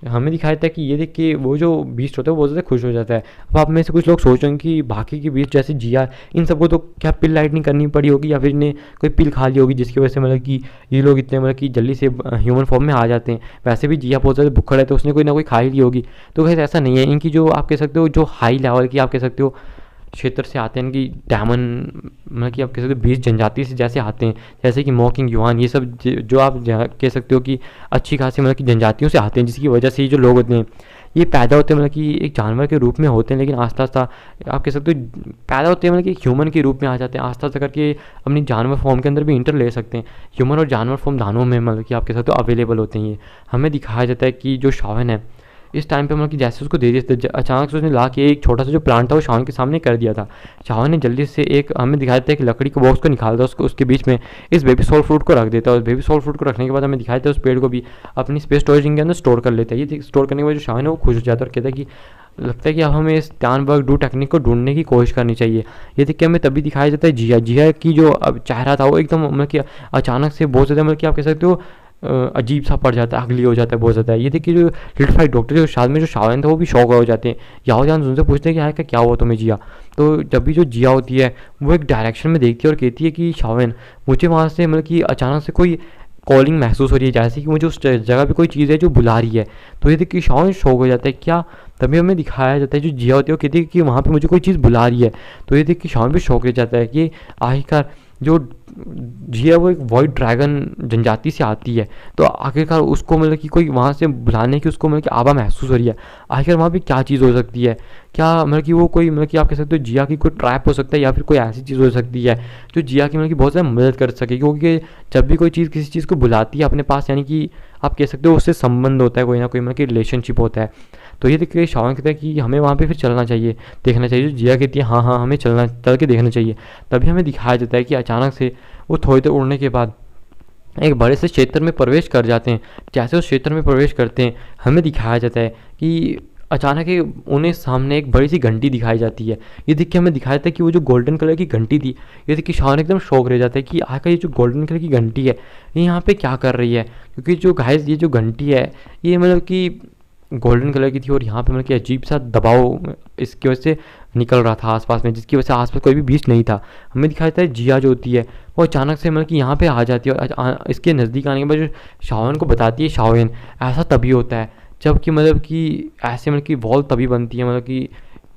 हमें दिखाया था कि ये देख के वो जो बीस्ट होता है वो बहुत ज़्यादा खुश हो जाता है। अब आप में से कुछ लोग सोच रहे हैं कि बाकी की बीस्ट जैसे जिया, इन सबको तो क्या पिल लाइट नहीं करनी पड़ी होगी या फिर इन्हें कोई पिल खा ली होगी जिसकी वजह से मतलब कि ये लोग इतने मतलब कि जल्दी से ह्यूमन फॉर्म में आ जाते हैं। वैसे भी जिया बहुत ज़्यादा भुक्खड़ है तो उसने कोई ना कोई खा ही ली होगी। तो वैसे ऐसा नहीं है, इनकी जो आप कह सकते हो जो हाई लेवल की आप कह सकते हो क्षेत्र से आते हैं, इनकी डायमंड मतलब कि आप कह सकते हो 20 जनजाति से जैसे आते हैं, जैसे कि मॉकिंग युआन, ये सब जो आप कह सकते हो कि अच्छी खासी मतलब कि जनजातियों से आते हैं, जिसकी वजह से ये जो लोग होते हैं ये पैदा होते हैं मतलब कि एक जानवर के रूप में होते हैं, लेकिन आस्ता आस्ता आप कह सकते हो पैदा होते हैं मतलब कि एक ह्यूमन के रूप में आ जाते हैं, आस्ता आस्ता करके अपनी जानवर फॉर्म के अंदर भी इंटर ले सकते हैं। ह्यूमन और जानवर फॉर्म दोनों में मतलब कि आप कह सकते हो अवेलेबल होते हैं। ये हमें दिखाया जाता है कि जो शावन है इस टाइम पे मतलब कि जैसे उसको दे दिया था, अचानक से उसने ला के एक छोटा सा जो प्लांट था वो शावन के सामने कर दिया था। शावन ने जल्दी से एक हमें दिखाया था कि लकड़ी के बॉक्स को निकालता उसको, उसके बीच में इस बेबी सोल फ्रूट को रख देता है, और बेबी सोल फ्रूट को रखने के बाद हमें दिखाया था उस पेड़ को भी अपनी स्पेस स्टोरेज के अंदर स्टोर कर लेता है। ये स्टोर करने के बाद जो शावन है वो खुश हो जाता है और कहता है कि लगता है कि अब हमें इस टैनबर्ग डू टेक्निक को ढूंढने की कोशिश करनी चाहिए। ये देख के हमें तभी दिखाया जाता है जिया, जिया की जो अब चेहरा था वो एकदम मतलब कि अचानक से बहुत ज़्यादा मतलब कि आप कह सकते हो अजीब सा पड़ जाता है, अगली हो जाता है बहुत ज़्यादा। ये देखिए जो लिटिल फाइट डॉक्टर जो साथ में जो शावन था वो भी शौक हो जाते हैं। याओ जान उनसे पूछते हैं कि हाय क्या हुआ तुम्हें जिया। तो जब भी जो जिया होती है वो एक डायरेक्शन में देखती है और कहती है कि शावन मुझे वहाँ से मतलब कि अचानक से कोई कॉलिंग महसूस हो रही है, जैसे कि मुझे उस जगह पे कोई चीज़ है जो बुला रही है। तो ये देख के शावन शौक हो जाता है क्या, तभी हमें दिखाया जाता है जो जिया होती है वो कहती है कि वहाँ पे मुझे कोई चीज़ बुला रही है। तो ये देख के शावन भी शौक हो जाता है कि आखिरकार जो जिया वो एक वॉइड ड्रैगन जनजाति से आती है, तो आखिरकार उसको मतलब कि कोई वहाँ से बुलाने की उसको मतलब कि आवा महसूस हो रही है। आखिर वहाँ पे क्या चीज़ हो सकती है, क्या मतलब कि वो कोई मतलब कि आप कह सकते हो जिया की कोई ट्रैप हो सकता है या फिर कोई ऐसी चीज़ हो सकती है जो जिया की मतलब कि बहुत ज़्यादा मदद कर सके, क्योंकि जब भी कोई चीज़ किसी चीज़ को बुलाती है अपने पास, यानी कि आप कह सकते हो उससे संबंध होता है, कोई ना कोई मतलब कि रिलेशनशिप होता है। तो ये देख के शावन कहता है कि हमें वहाँ पे फिर चलना चाहिए, देखना चाहिए। जो जिया कहती है हाँ हाँ हमें चल के देखना चाहिए। तभी हमें दिखाया जाता है कि अचानक से वो थोड़ी देर उड़ने के बाद एक बड़े से क्षेत्र में प्रवेश कर जाते हैं। जैसे उस क्षेत्र में प्रवेश करते हैं हमें दिखाया जाता है कि अचानक ही उन्हें सामने एक बड़ी सी घंटी दिखाई जाती है। ये देख के हमें दिखाया था कि वो जो गोल्डन कलर की घंटी थी, ये देख के शावन एकदम शौक रह जाता है कि आखिर ये जो गोल्डन कलर की घंटी है ये यहाँ पे क्या कर रही है, क्योंकि जो गाइस ये जो घंटी है ये मतलब कि गोल्डन कलर की थी और यहाँ पे मतलब कि अजीब सा दबाव इसकी वजह से निकल रहा था आसपास में, जिसकी वजह से आसपास कोई भी बीच नहीं था। हमें दिखाया था जिया जो होती है वो अचानक से मतलब कि यहाँ पे आ जाती है और इसके नज़दीक आने के बाद जो शावन को बताती है शावन ऐसा तभी होता है जबकि मतलब कि ऐसे मतलब कि वॉल तभी बनती है, मतलब कि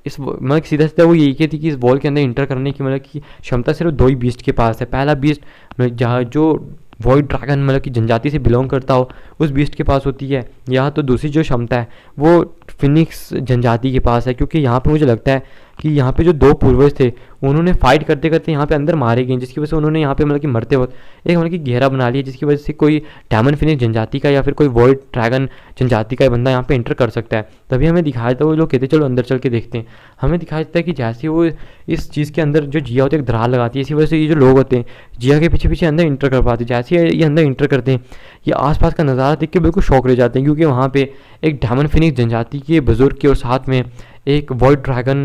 इस मतलब सीधा सीधा वो यही कहती कि इस वॉल के अंदर इंटर करने की मतलब कि क्षमता सिर्फ दो ही बीस्ट के पास है। पहला बीस्ट जहाँ जो वॉइड ड्रैगन मतलब कि जनजाति से बिलोंग करता हो उस बीस्ट के पास होती है, या तो दूसरी जो क्षमता है वो फिनिक्स जनजाति के पास है, क्योंकि यहाँ पे मुझे लगता है कि यहाँ पे जो दो पूर्वज थे उन्होंने फाइट करते करते यहाँ पे अंदर मारे गए, जिसकी वजह से उन्होंने यहाँ पे मतलब कि मरते वक्त एक मतलब कि घेरा बना लिया, जिसकी वजह से कोई डायमंड फिनिक्स जनजाति का या फिर कोई वॉइड ड्रैगन जनजाति का बंदा यहाँ पे एंटर कर सकता है। तभी हमें दिखाया था वो लोग कहते चलो अंदर चल के देखते हैं। हमें दिखाया जाता है कि जैसे वो इस चीज़ के अंदर जो जिया होती है एक दरार लगाती है, इसी वजह से ये जो लोग होते हैं जिया के पीछे पीछे अंदर इंटर कर पाते हैं। जैसे ये अंदर इंटर करते हैं ये आसपास का नज़ारा देख के बिल्कुल शौक रह जाते हैं, क्योंकि वहाँ पे एक डायमंड फिनिक्स जनजाति के बुजुर्ग के और साथ में एक वॉइड ड्रैगन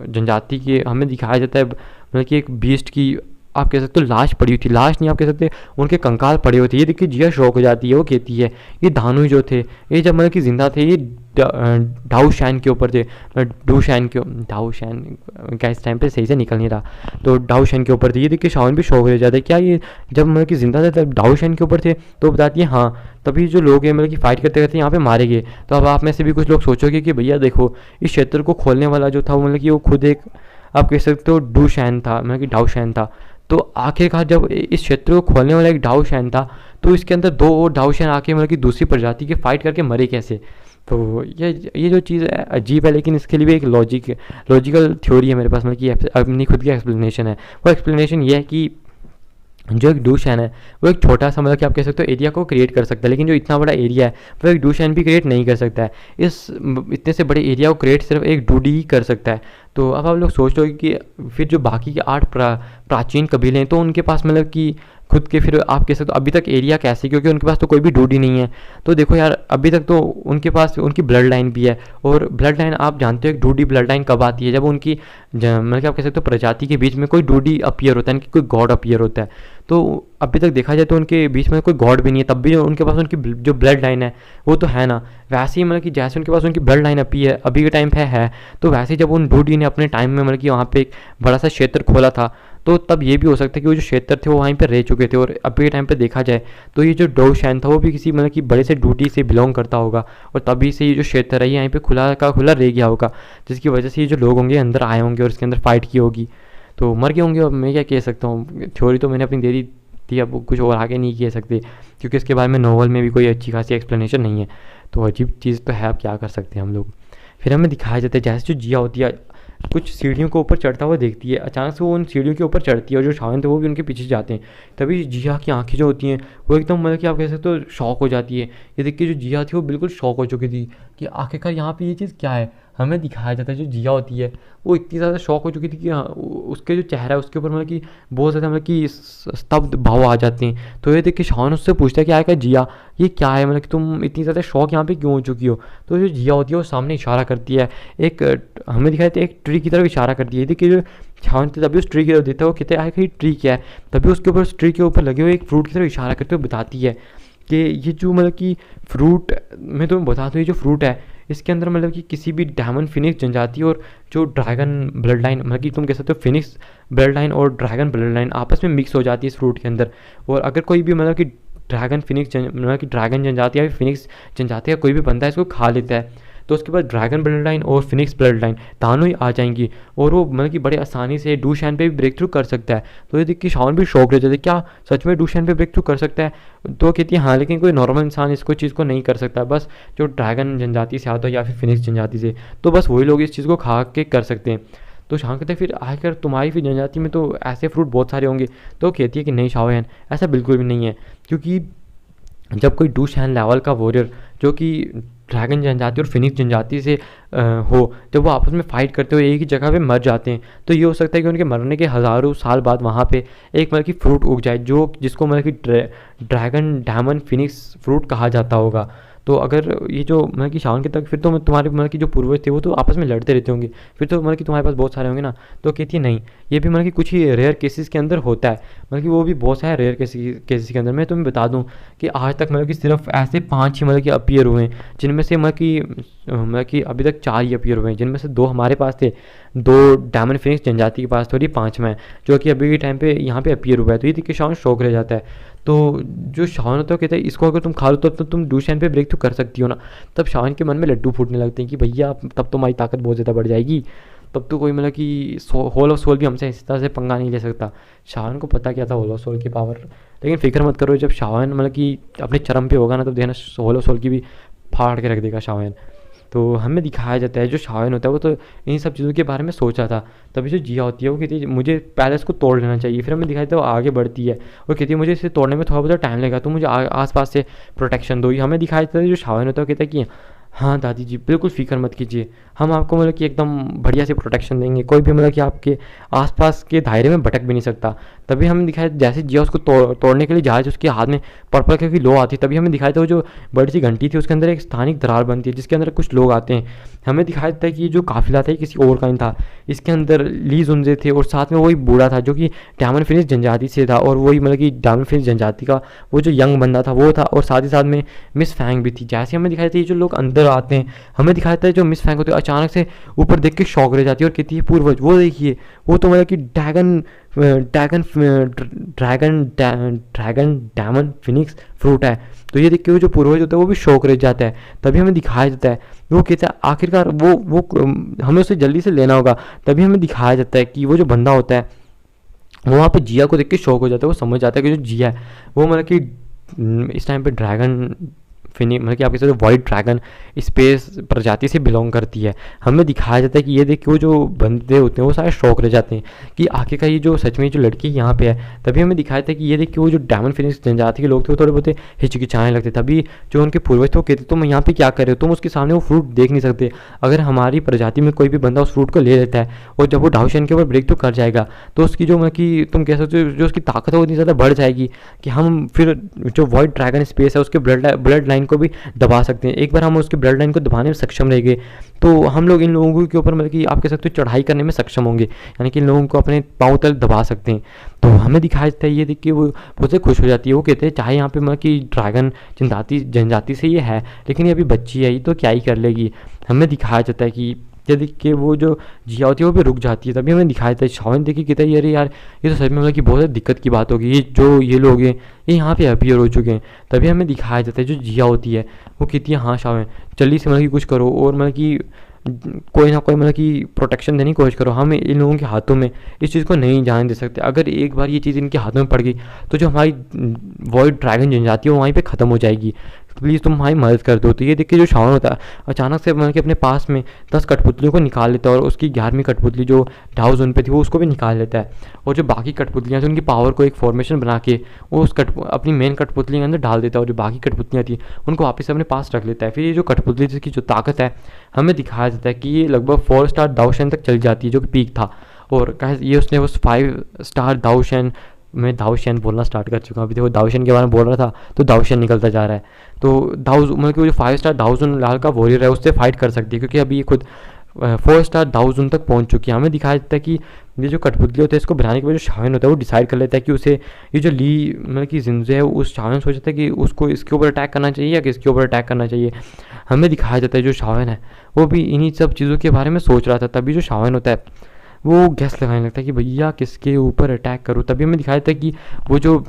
जनजाति के हमें दिखाया जाता है मतलब कि एक बीस्ट की आप कह सकते हो लाश पड़ी हुई थी, लाश नहीं आप कह सकते उनके कंकाल पड़े हुए थे। ये देखिए जिया शौक हो जाती है, वो कहती है ये दानू जो थे ये जब मतलब कि जिंदा थे ये डाउ शैन के ऊपर थे, डू शैन के डाउ शैन क्या इस टाइम पे सही से निकल नहीं रहा, तो डाउ शैन के ऊपर थे। ये देखिए शावन भी शौक हो जाता है क्या ये जब मतलब कि जिंदा थे तब डाउ शैन के ऊपर थे, तो बताती है हाँ तभी जो लोग हैं मतलब कि फाइट करते करते यहाँ पे मारे गए। तो अब आप में से भी कुछ लोग सोचोगे कि भैया देखो इस क्षेत्र को खोलने वाला जो था वो मतलब कि वो खुद एक आप कह सकते हो डू शैन था, मतलब कि डाउ शैन था। तो आखिरकार जब इस क्षेत्र को खोलने वाला एक डाउ शैन था तो इसके अंदर दो और डाउ शैन आके मतलब कि दूसरी प्रजाति के फाइट करके मरे कैसे। तो ये जो चीज़ है अजीब है, लेकिन इसके लिए भी एक लॉजिकल थ्योरी है मेरे पास, मतलब कि अपनी खुद की एक्सप्लेनेशन है। वो एक्सप्लेनेशन ये है कि जो एक डू शैन है वो एक छोटा सा मतलब कि आप कह सकते हो एरिया को क्रिएट कर सकता है, लेकिन जो इतना बड़ा एरिया है वो एक डू शैन भी क्रिएट नहीं कर सकता है। इस इतने से बड़े एरिया को क्रिएट सिर्फ एक डूडी ही कर सकता है। तो अब आप लोग सोच लो कि फिर जो बाकी के 8 प्राचीन कबीले हैं तो उनके पास मतलब कि खुद के, फिर आप कह सकते हो अभी तक एरिया कैसे, क्योंकि उनके पास तो कोई भी डूडी नहीं है। तो देखो यार, अभी तक तो उनके पास उनकी ब्लड लाइन भी है, और ब्लड लाइन आप जानते हो एक डूडी ब्लड लाइन कब आती है, जब उनकी मतलब कि आप कह सकते हो प्रजाति के बीच में कोई डूडी अपीयर होता है, यानी कि कोई गॉड अपीयर होता है। तो अभी तक देखा जाए तो उनके बीच में कोई गॉड भी नहीं है, तब भी उनके पास उनकी जो ब्लड लाइन है वो तो है ना। वैसे ही मतलब कि जैसे उनके पास उनकी ब्लड लाइन अभी के टाइम पे है, तो वैसे ही जब उन डूडी ने अपने टाइम में मतलब कि वहाँ पे एक बड़ा सा क्षेत्र खोला था, तो तब ये भी हो सकता है कि वो जो क्षेत्र थे वो वहीं पर रह चुके थे। और अभी के टाइम पे देखा जाए तो ये जो डो शैन था वो भी किसी मतलब कि बड़े से डूडी से बिलोंग करता होगा, और तभी से ये जो क्षेत्र है यहाँ पे खुला का खुला रह गया होगा, जिसकी वजह से ये जो लोग होंगे अंदर आए होंगे और इसके अंदर फाइट की होगी, तो मर गए होंगे। अब मैं क्या कह सकता हूँ, थ्योरी तो मैंने अपनी दे दी थी, अब कुछ और आगे नहीं कह सकते, क्योंकि इसके बारे में नॉवल में भी कोई अच्छी खासी एक्सप्लेनेशन नहीं है। तो अजीब चीज़ तो है, अब क्या कर सकते हैं हम लोग। फिर हमें दिखाया जाता है जैसे जो जिया होती है कुछ सीढ़ियों के ऊपर चढ़ता हुआ देखती है, अचानक से वो उन सीढ़ियों के ऊपर चढ़ती है, और जो शावन थे वो भी उनके पीछे जाते हैं। तभी जिया की आंखें जो होती हैं वो एकदम मतलब कि आप कह सकते हो शॉक हो जाती है। ये देख के जो जिया थी वो बिल्कुल शॉक हो चुकी थी कि आखिरकार यहाँ पे ये चीज़ क्या है। हमें दिखाया जाता है जो जिया होती है वो इतनी ज़्यादा शॉक हो चुकी थी कि हाँ, उसके जो चेहरा है उसके ऊपर मतलब कि बहुत ज़्यादा मतलब कि स्तब्ध भाव आ जाते हैं। तो ये देख के शावन उससे पूछता है कि आया जिया ये क्या है, मतलब कि तुम इतनी ज़्यादा शॉक यहाँ पे क्यों हो चुकी हो। तो जो जिया होती है वो सामने इशारा करती है, एक हमें दिखाया था एक ट्री की तरफ इशारा करती है। देखिए जो शावन तभी उस ट्री की तरफ देता है, वो कहते हैं कि ट्री क्या है, तभी उसके ऊपर उस ट्री के ऊपर लगे हुए एक फ्रूट की तरफ इशारा करते हुए बताती है कि ये जो मतलब कि फ्रूट, मैं तुम्हें बता दूँ ये जो फ्रूट है इसके अंदर मतलब कि किसी भी डायमंड फिनिक्स जनजाति और जो ड्रैगन ब्लड लाइन, मतलब कि तुम कह सकते हो फिनिक्स ब्लड लाइन और ड्रैगन ब्लड लाइन आपस में मिक्स हो जाती है इस फ्रूट के अंदर। और अगर कोई भी मतलब कि ड्रैगन फिनिक्स मतलब कि ड्रैगन जनजाति या फिनिक्स जनजाति का कोई भी बंदा इसको खा लेता है, तो उसके बाद ड्रैगन ब्लड लाइन और फिनिक्स ब्लड लाइन दोनों ही आ जाएंगी, और वो मतलब कि बड़े आसानी से डूशैन पे भी ब्रेक थ्रू कर सकता है। तो ये देख के शावन भी शौक रह जाते, क्या सच में डूशैन पे ब्रेक थ्रू कर सकता है। तो कहती है हाँ, लेकिन कोई नॉर्मल इंसान इसको चीज़ को नहीं कर सकता, बस जो ड्रैगन जनजाति से आता है या फिर फिनिक्स जनजाति से, तो बस वही लोग इस चीज़ को खा के कर सकते हैं। तो शावन कहते हैं फिर आखिर तुम्हारी फिर जनजाति में तो ऐसे फ्रूट बहुत सारे होंगे। तो कहती है कि नहीं शावन, ऐसा बिल्कुल भी नहीं है, क्योंकि जब कोई डूशैन लेवल का वॉरियर जो कि ड्रैगन जनजाति और फिनिक्स जनजाति से हो, जब वो आपस में फाइट करते हुए एक ही जगह पे मर जाते हैं, तो ये हो सकता है कि उनके मरने के हज़ारों साल बाद वहाँ पे एक मतलब कि फ्रूट उग जाए जो जिसको मतलब कि ड्रैगन डायमंड फिनिक्स फ्रूट कहा जाता होगा। तो अगर ये जो मतलब कि शावन के तक फिर तो तुम्हारे मतलब कि जो पूर्वज थे वो तो आपस में लड़ते रहते होंगे, फिर तो मतलब कि तुम्हारे पास बहुत सारे होंगे ना। तो कहती है नहीं, ये भी मतलब कि कुछ ही रेयर केसेस के अंदर होता है, मतलब कि वो भी बहुत सारे रेयर केसेस के अंदर। मैं तुम्हें बता दूं कि आज तक मतलब कि सिर्फ ऐसे 5 ही मतलब कि अपीयर हुए हैं, जिनमें से मतलब कि अभी तक 4 ही अपीयर हुए हैं, जिनमें से 2 हमारे पास थे, 2 डायमंड फिनिक्स जनजाति के पास थोड़ी 5 में जो कि अभी के टाइम पे यहाँ पे अपीयर हुआ है। तो ये देख के शावन शौक रह जाता है। तो जो शावन होता है कहता है इसको अगर तुम खा लो तो तुम डूशैन पे ब्रेक तो कर सकती हो ना। तब शावन के मन में लड्डू फूटने लगते हैं कि भैया तब तो हमारी ताकत बहुत ज़्यादा बढ़ जाएगी, तब तो कोई मतलब कि होल ऑफ सोल भी हमसे इस तरह से पंगा नहीं ले सकता। शावन को पता क्या था होल ऑफ सोल की पावर, लेकिन फिक्र मत करो, जब शावन मतलब कि अपने चरम पे होगा ना, तब देखना होल ऑफ सोल की भी फाड़ के रख देगा शावन। तो हमें दिखाया जाता है जो शावन होता है वो तो इन सब चीज़ों के बारे में सोच रहा था। तभी जो जिया होती है वो कहती है मुझे पहले इसको तोड़ लेना चाहिए। फिर हमें दिखाया जाता है वो आगे बढ़ती है और कहती है मुझे इसे तोड़ने में थोड़ा बहुत टाइम लगेगा, तो मुझे आस पास से प्रोटेक्शन दो। हमें दिखाया जाता है जो शावन होता है वो कहता है कि हाँ दादी जी बिल्कुल फ़िक्र मत कीजिए, हम आपको मतलब कि एकदम बढ़िया से प्रोटेक्शन देंगे, कोई भी मतलब कि आपके आसपास के दायरे में भटक भी नहीं सकता। तभी हमें दिखाया जैसे जिया उसको तोड़ने के लिए जा रही थी, उसके हाथ में पर्पल कलर की लो आती है। तभी हमें दिखाया था वो जो बड़ी सी घंटी थी उसके अंदर एक स्थानिक दरार बनती है जिसके अंदर कुछ लोग आते हैं। हमें दिखाया जाता है कि ये जो काफिला था ये किसी और का नहीं था, इसके अंदर ली जुंजे थे और साथ में वही बूढ़ा था जो कि डायमंड फिनिक्स जनजाति से था, और वही मतलब कि डायमंड फिनिक्स जनजाति का वो जो यंग बंदा था वो था, और साथ ही साथ में मिस फैंग भी थी। जैसे हमें दिखाया था ये जो लोग अंदर आते हैं, हमें दिखाया था जो मिस फैंग होती है अचानक से ऊपर देख के शौक रह जाती है और कहती है पूर्वज वो देखिए, वो तो मतलब कि ड्रैगन डायमंड फिनिक्स फ्रूट है। तो ये देख के वो जो पूर्वज होता है वो भी शौक रह जाता है। तभी हमें दिखाया जाता है वो कहता है आखिरकार वो हमें उसे जल्दी से लेना होगा। तभी हमें दिखाया जाता है कि वो जो बंदा होता है वो वहाँ पे जिया को देख के शौक हो जाता है, वो समझ जाता है कि जो जिया है वो मतलब कि इस टाइम पे ड्रैगन फिनिक्स मतलब कि आप कह सकते हो वाइट ड्रैगन स्पेस प्रजाति से बिलोंग करती है। हमें दिखाया जाता है कि ये देख के वो जो बंदे होते हैं वो सारे शौक रह जाते हैं कि आखिर का ये जो सच में जो लड़की यहाँ पे है। तभी हमें दिखाया था कि ये देख के वो जो डायमंड फिनिक्स जनजाति के लोग थे वो थोड़े बहुत हिचकिचाने लगते। तभी जो उनके पूर्वज थे वो कहते तुम यहाँ पे क्या कर रहे हो, तुम उसके सामने वो फ्रूट देख नहीं सकते। अगर हमारी प्रजाति में कोई भी बंदा उस फ्रूट को ले लेता है और जब वो डाउशन के ऊपर ब्रेक तो कर जाएगा तो उसकी जो मतलब कि तुम कह सकते हो जो उसकी ताकत है वो इतनी ज़्यादा बढ़ जाएगी कि हम फिर जो वाइट ड्रैगन स्पेस है उसके ब्लड लाइन को भी दबा सकते हैं। एक बार हम उसके ब्लड लाइन को दबाने में सक्षम रहेंगे तो हम लोग इन लोगों के ऊपर मतलब कि आप कह सकते हो चढ़ाई करने में सक्षम होंगे, यानी कि इन लोगों को अपने पाँव तक दबा सकते हैं। तो हमें दिखाया जाता है ये देख के वो बहुत से खुश हो जाती है। वो कहते हैं चाहे यहाँ पे मतलब कि ड्रैगन जनजाति से ये है लेकिन ये अभी बच्ची है, ये तो क्या ही कर लेगी। हमें दिखाया जाता है कि ये देख के वो जो जिया होती है वो भी रुक जाती है। तभी हमें दिखाया जाता है शावन देख के कहता है अरे यार ये तो सच में मतलब कि बहुत दिक्कत की बात होगी, ये लोग हैं ये यहाँ पे अपीयर हो चुके हैं। तभी हमें दिखाया जाता है जो जिया होती है वो कहती है हाँ शावन जल्दी से मतलब कि कुछ करो और मतलब कि कोई ना कोई मतलब कि प्रोटेक्शन देने की कोशिश करो, हम इन लोगों के हाथों में इस चीज़ को नहीं जाने दे सकते। अगर एक बार ये चीज़ इनके हाथों में पड़ गई तो जो हमारी वाइट ड्रैगन जनजाति है वो वहीं पे ख़त्म हो जाएगी, प्लीज़ तुम हमारी मदद कर दो। तो ये देख के जो शावन होता है अचानक से मतलब कि अपने पास में 10 कठपुतलियों को निकाल लेता है और उसकी 11वीं कठपुतली जो डाउ जोन पे थी वो उसको भी निकाल लेता है। और जो बाकी कठपुतलियाँ थी उनकी पावर को एक फॉर्मेशन बना के वो उस अपनी मेन कठपुतली के अंदर डाल देता है और जो बाकी कठपुतलियाँ थी उनको वापस अपने पास रख लेता है। फिर ये जो कठपुतली की जो ताकत है हमें दिखाया जाता है कि ये लगभग 4 स्टार दाउशन तक चली जाती है जो कि पीक था। और ये उसने उस 5 स्टार दाउशन मैं दाउशन बोलना स्टार्ट कर चुका हूँ, अभी देखो दाउशन के बारे में बोल रहा था तो दाउशन निकलता जा रहा है। तो दाउज मतलब कि वो जो 5 स्टार दाउजन लाल का वॉरियर है उससे फाइट कर सकती है क्योंकि अभी ये खुद 4 स्टार दाउजन तक पहुँच चुकी है। हमें दिखाया जाता है कि ये जो कठपुतली होता है इसको बनाने के बाद जो शावन होता है वो डिसाइड कर लेता है कि उसे ये जो ली मतलब कि जिंजे है उस शावन सोचता है कि उसको इसके ऊपर अटैक करना चाहिए या किसके ऊपर अटैक करना चाहिए। हमें दिखाया जाता है जो शावन है वो भी इन्हीं सब चीज़ों के बारे में सोच रहा था। तभी जो शावन होता है वो गैस लगाने लगता है कि भैया किसके ऊपर अटैक करूँ। तभी हमें दिखाया जाता है कि वो जो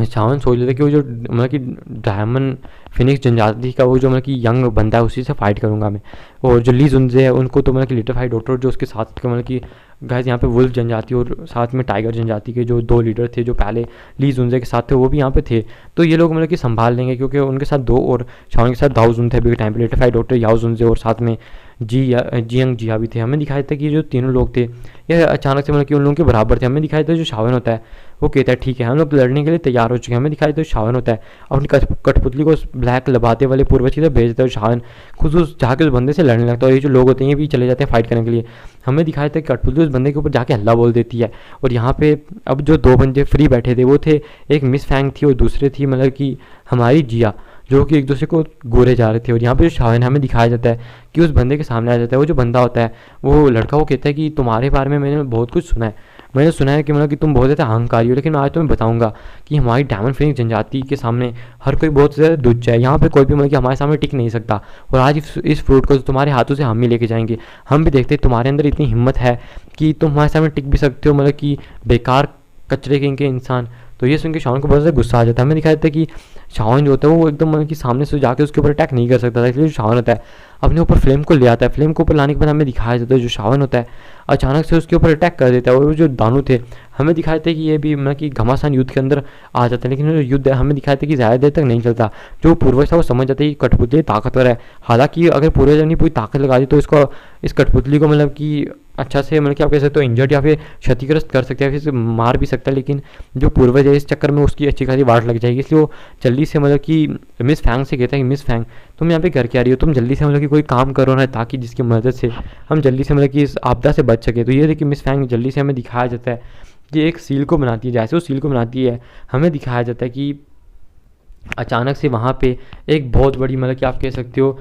शावन सोच लेता है कि वो जो मतलब कि डायमंड फिनिक्स जनजाति का वो जो मतलब कि यंग बंदा है उसी से फाइट करूँगा मैं। और जो ली जुनजे है उनको तो मतलब कि लिटिल फाइट डॉक्टर जो उसके साथ के मतलब कि गाइस यहाँ पे वुल्फ जनजाति और साथ में टाइगर जनजाति के जो 2 लीडर थे जो पहले ली जुनजे के साथ थे वो भी यहाँ पे थे। तो ये लोग मतलब कि संभाल लेंगे क्योंकि उनके साथ 2 और शावन के साथ दाऊ जुन थे अभी के टाइम पे, लिटिल फाइट डॉक्टर याओ जुनजे और साथ में जियंग जिया भी थे। हमें दिखाया था कि ये जो तीनों लोग थे ये अचानक से मतलब कि उन लोगों के बराबर थे। हमें दिखाया था जो शावन होता है वो कहता है ठीक है हम लोग लड़ने के लिए तैयार हो चुके हैं। हमें दिखाया तो शावन होता है अपनी कठपुतली को ब्लैक लबाते वाले पूर्वज की तरफ भेज देता है। शावन खुद उस जाके उस बंदे से लड़ने लगता है और ये जो लोग होते हैं ये भी चले जाते हैं फाइट करने के लिए। हमें दिखाया था कि कठपुतली उस बंदे के ऊपर जाके हल्ला बोल देती है। और यहाँ पे अब जो 2 बंदे फ्री बैठे थे वो थे एक मिस फैंग थी और दूसरे थी मतलब कि हमारी जिया जो कि एक दूसरे को गोरे जा रहे थे। और यहाँ पे जो शावन हमें दिखाया जाता है कि उस बंदे के सामने आ जाता है। वो जो बंदा होता है वो लड़का वो कहता है कि तुम्हारे बारे में मैंने बहुत कुछ सुना है, मैंने सुना है कि मतलब कि तुम बहुत ज़्यादा अहंकारी हो, लेकिन मैं आज तुम्हें बताऊंगा कि हमारी डायमंड फिनिक्स जनजाति के सामने हर कोई बहुत ज़्यादा दुच्च है। यहाँ पे कोई भी मतलब कि हमारे सामने टिक नहीं सकता और आज इस फ्रूट को तुम्हारे हाथों से हम ही लेके जाएंगे। हम भी देखते हैं तुम्हारे अंदर इतनी हिम्मत है कि तुम हमारे सामने टिक भी सकते हो, मतलब कि बेकार कचरे के इनके इंसान। तो ये सुन के शावन को बहुत ज़्यादा गुस्सा आ जाता है। हमें दिखाया जाता है कि शावन जो होता है वो एकदम मतलब कि सामने से जाके उसके ऊपर अटैक नहीं कर सकता था, इसलिए जो शावन होता है अपने ऊपर फ्लेम को ले आता है। फ्लेम को ऊपर लाने के बाद हमें दिखाया जाता है जो शावन होता है अचानक से उसके ऊपर अटैक कर देता है। और वो जो दानू थे हमें दिखाया जाता है कि ये भी मतलब कि घमासान युद्ध के अंदर आ जाता है, लेकिन जो युद्ध है हमें दिखाया जाता है कि ज़्यादा देर तक नहीं चलता। जो पूर्वज था वो समझ जाता है कि कठपुतली ताकतवर है, हालांकि अगर पूर्वज ने पूरी ताकत लगा दी तो इस कठपुतली को मतलब कि अच्छा से मतलब कि आप कह सकते हो इंजर्ड या फिर क्षतिग्रस्त कर सकते हैं, फिर से मार भी सकता है। लेकिन जो पूर्वज है इस चक्कर में उसकी अच्छी खासी वाट लग जाएगी, इसलिए वो जल्दी से मतलब कि मिस फैंग से कहता है कि मिस फैंग तुम यहाँ पे घर के आ रही हो, तुम जल्दी से मतलब कि कोई काम करो ना ताकि जिसकी मदद से हम जल्दी से मतलब कि इस आपदा से बच सके। तो ये देखिए मिस फैंग जल्दी से हमें दिखाया जाता है कि एक सील को बनाती है। जैसे वो सील को बनाती है हमें दिखाया जाता है कि अचानक से वहाँ पे एक बहुत बड़ी मतलब कि आप कह सकते हो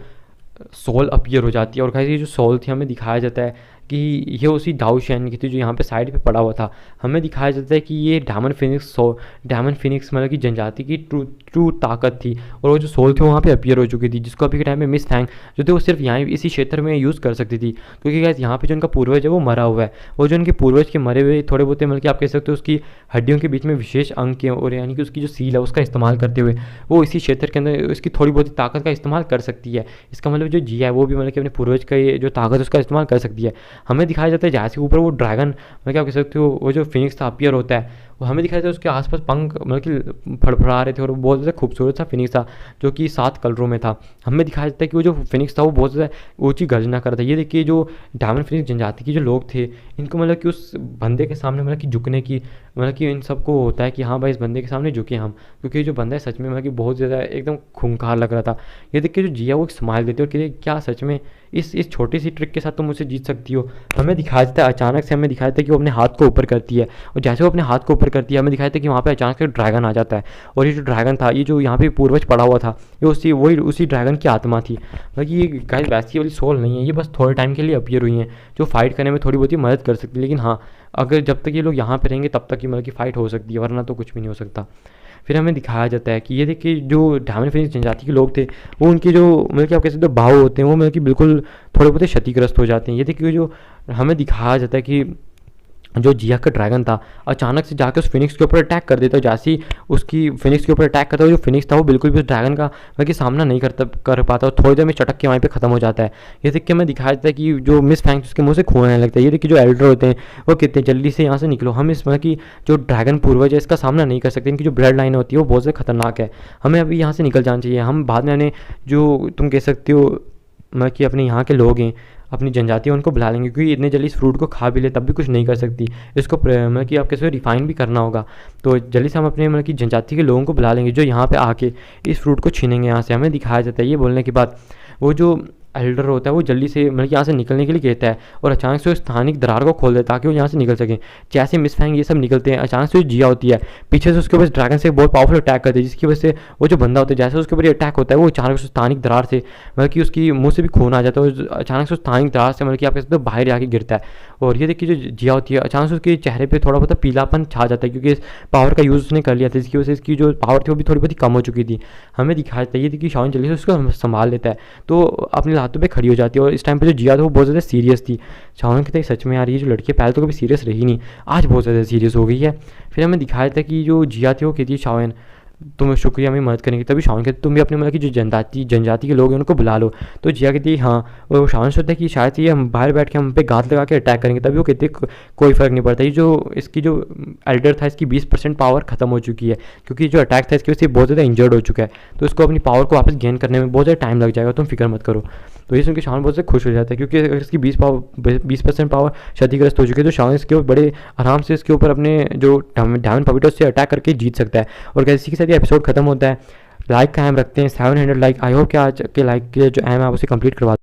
सोल अपीयर हो जाती है। और ये जो सोल थी हमें दिखाया जाता है कि ये उसी डाउ शैन की थी जो यहाँ पे साइड पे पड़ा हुआ था। हमें दिखाया जाता है कि ये डायमंड फिनिक्स मतलब कि जनजाति की ट्रू ताकत थी और वो जो सोल थे वहाँ पे अपीयर हो चुकी थी, जिसको अभी के टाइम में मिस फैंग जो थे वो सिर्फ यहाँ इसी क्षेत्र में यूज़ कर सकती थी, क्योंकि गाइस यहाँ पे जो उनका पूर्वज है वो मरा हुआ है। और जो उनके पूर्वज के मरे हुए थोड़े बहुत मतलब कि आप कह सकते हो उसकी हड्डियों के बीच में विशेष अंग के और यानी कि उसकी जो सील है उसका इस्तेमाल करते हुए वो इसी क्षेत्र के अंदर इसकी थोड़ी बहुत ताकत का इस्तेमाल कर सकती है। इसका मतलब जो जिया है वो भी मतलब कि अपने पूर्वज का ये जो ताकत है उसका इस्तेमाल कर सकती है। हमें दिखाया जाता है जैसे ऊपर वो ड्रैगन मतलब क्या कह सकते हो वो जो फिनिक्स था अपीयर होता है वो हमें दिखाई देता उसके आसपास पंख मतलब कि फड़फड़ा रहे थे और वो बहुत ज़्यादा खूबसूरत सा फिनिक्स था जो कि 7 कलरों में था। हमें दिखाया जाता है कि वो जो फिनिक्स था वो बहुत ज़्यादा ऊँची गर्जना कर रहा था। ये देखिए जो डायमंड फिनिक्स जनजाति के जो लोग थे, इनको मतलब कि उस बंदे के सामने मतलब कि झुकने की मतलब कि इन सबको होता है कि हाँ भाई इस बंदे के सामने झुके हम, क्योंकि जो बंदा है सच में मतलब कि बहुत ज़्यादा एकदम खूंखार लग रहा था। ये देख के जो जिया वो एक स्माइल देती है और कहती है क्या सच में इस छोटी सी ट्रिक के साथ तुम मुझसे जीत सकती हो। हमें दिखाया जाता है अचानक से, हमें दिखाया जाता है कि वो अपने हाथ को ऊपर करती है और जैसे वो अपने हाथ को ऊपर करती है हमें दिखाया जाता है कि वहाँ पे अचानक से ड्रैगन आ जाता है। और ये जो ड्रैगन था, ये जो यहाँ पे पूर्वज पड़ा हुआ था, ये उसी ड्रैगन की आत्मा थी। मतलब कि ये गाइस वैसी वाली सोल नहीं है, ये बस थोड़े टाइम के लिए अपीयर हुई हैं जो फाइट करने में थोड़ी बहुत ही मदद कर सकती है। लेकिन हाँ, अगर जब तक ये लोग यहाँ पे रहेंगे तब तक ही मतलब कि फ़ाइट हो सकती है, वरना तो कुछ भी नहीं हो सकता। फिर हमें दिखाया जाता है कि ये देखिए जो डायमंड फिनिक्स जनजाति के लोग थे, वो उनके जो मतलब कि आप कह सकते हो भाव होते हैं, वो मतलब कि बिल्कुल थोड़े बहुत क्षतिग्रस्त हो जाते हैं। ये देखिए जो हमें दिखाया जाता है कि जो जिया का ड्रैगन था अचानक से जाकर उस फिनिक्स के ऊपर अटैक कर देता है। जैसे ही उसकी फिनिक्स के ऊपर अटैक करता है, जो फिनिक्स था वो बिल्कुल भी उस ड्रैगन का मतलब कि सामना नहीं कर पाता और थोड़ी देर में चटक के वहीं पे खत्म हो जाता है। ये देख के हमें दिखाया जाता है कि जो मिस फैंक्स उसके मुंह से खून आने लगता है। ये देखिए जो एल्डर होते हैं वो कितने जल्दी से यहाँ से निकलो, हम इस मतलब कि जो ड्रैगन पूर्वज है इसका सामना नहीं कर सकते, इनकी जो ब्लड लाइन होती है वो बहुत ज़्यादा खतरनाक है, हमें अभी यहाँ से निकल जाना चाहिए। हम बाद में अपने जो तुम कह सकते हो मतलब कि अपने यहाँ के लोग हैं, अपनी जनजाति है, उनको बुला लेंगे, क्योंकि इतने जल्दी इस फ्रूट को खा भी ले तब भी कुछ नहीं कर सकती, इसको मतलब कि आप कैसे रिफाइन भी करना होगा। तो जल्दी से हम अपने मतलब कि जनजाति के लोगों को बुला लेंगे जो यहाँ पे आके इस फ्रूट को छीनेंगे यहाँ से। हमें दिखाया जाता है ये बोलने के बाद वो जो एल्डर होता है वो जल्दी से मतलब कि यहाँ से निकलने के लिए कहता है और अचानक से उस स्थानिक दरार को खोल देता है ताकि वो यहाँ से निकल सकें। जैसे मिस फैंग ये सब निकलते हैं, अचानक से जो जिया होती है पीछे से उसके ऊपर ड्रैगन से बहुत पावरफुल अटैक करती है, जिसकी वजह से वो जो बंदा होता है जैसे उसके ऊपर अटैक होता है वो अचानक से स्थानिक दरार से मतलब कि उसकी मुंह से भी खून आ जाता है और अचानक से स्थानिक दरार से मतलब कि आप कह सकते हो बाहर आके गिरता है। और ये देखिए जो जिया होती है अचानक से उसके चेहरे पर थोड़ा बहुत पीलापन छा जाता है, क्योंकि इस पावर का यूज़ उसने कर लिया था, जिसकी वजह से इसकी जो पावर थी वो भी थोड़ी बहुत ही कम हो चुकी थी। हमें दिखाया जाता है ये देखिए शाओन जल्दी से उसको संभाल लेता है तो अपने हाथों पर खड़ी हो जाती है। और इस टाइम पे जो जिया था वो बहुत ज़्यादा सीरियस थी। शाओन कहते हैं सच में यार ये जो लड़की पहले तो कभी सीरियस रही नहीं, आज बहुत ज़्यादा सीरियस हो गई है। फिर हमें दिखाया था कि जो जिया थी वो कहती है शाओन तुम शुक्रिया मेरी मदद करेंगे, तभी शाओन कहते तुम भी अपने मतलब कि जो जनजाति के लोग हैं उनको बुला लो। तो जिया कहती है हाँ, और शाओन सोचता है कि शायद ये हम बाहर बैठ के हम पे घात लगा के अटैक करेंगे, तभी वो कहते कोई फ़र्क नहीं पड़ता। ये जो इसकी जो एल्डर था इसकी 20% पावर खत्म हो चुकी है, क्योंकि जो अटैक था इसकी वजह से बहुत ज़्यादा इंजर्ड हो चुका है, तो इसको अपनी पावर को वापस गेन करने में बहुत ज़्यादा टाइम लग जाएगा, तुम फिक्र मत करो। तो ये सुन के शाओन बहुत से खुश हो जाता है, क्योंकि अगर इसकी 20% पावर क्षतिग्रस्त हो चुकी है तो शाओन इसके ऊपर बड़े आराम से इसके ऊपर अपने जो डायमंड पपीटो से अटैक करके जीत सकता है। और इसी के साथ ये एपिसोड खत्म होता है। लाइक कायम रखते हैं 700 लाइक। आई होप कि आज के लाइक के जो एम है आप उसे कंप्लीट करवा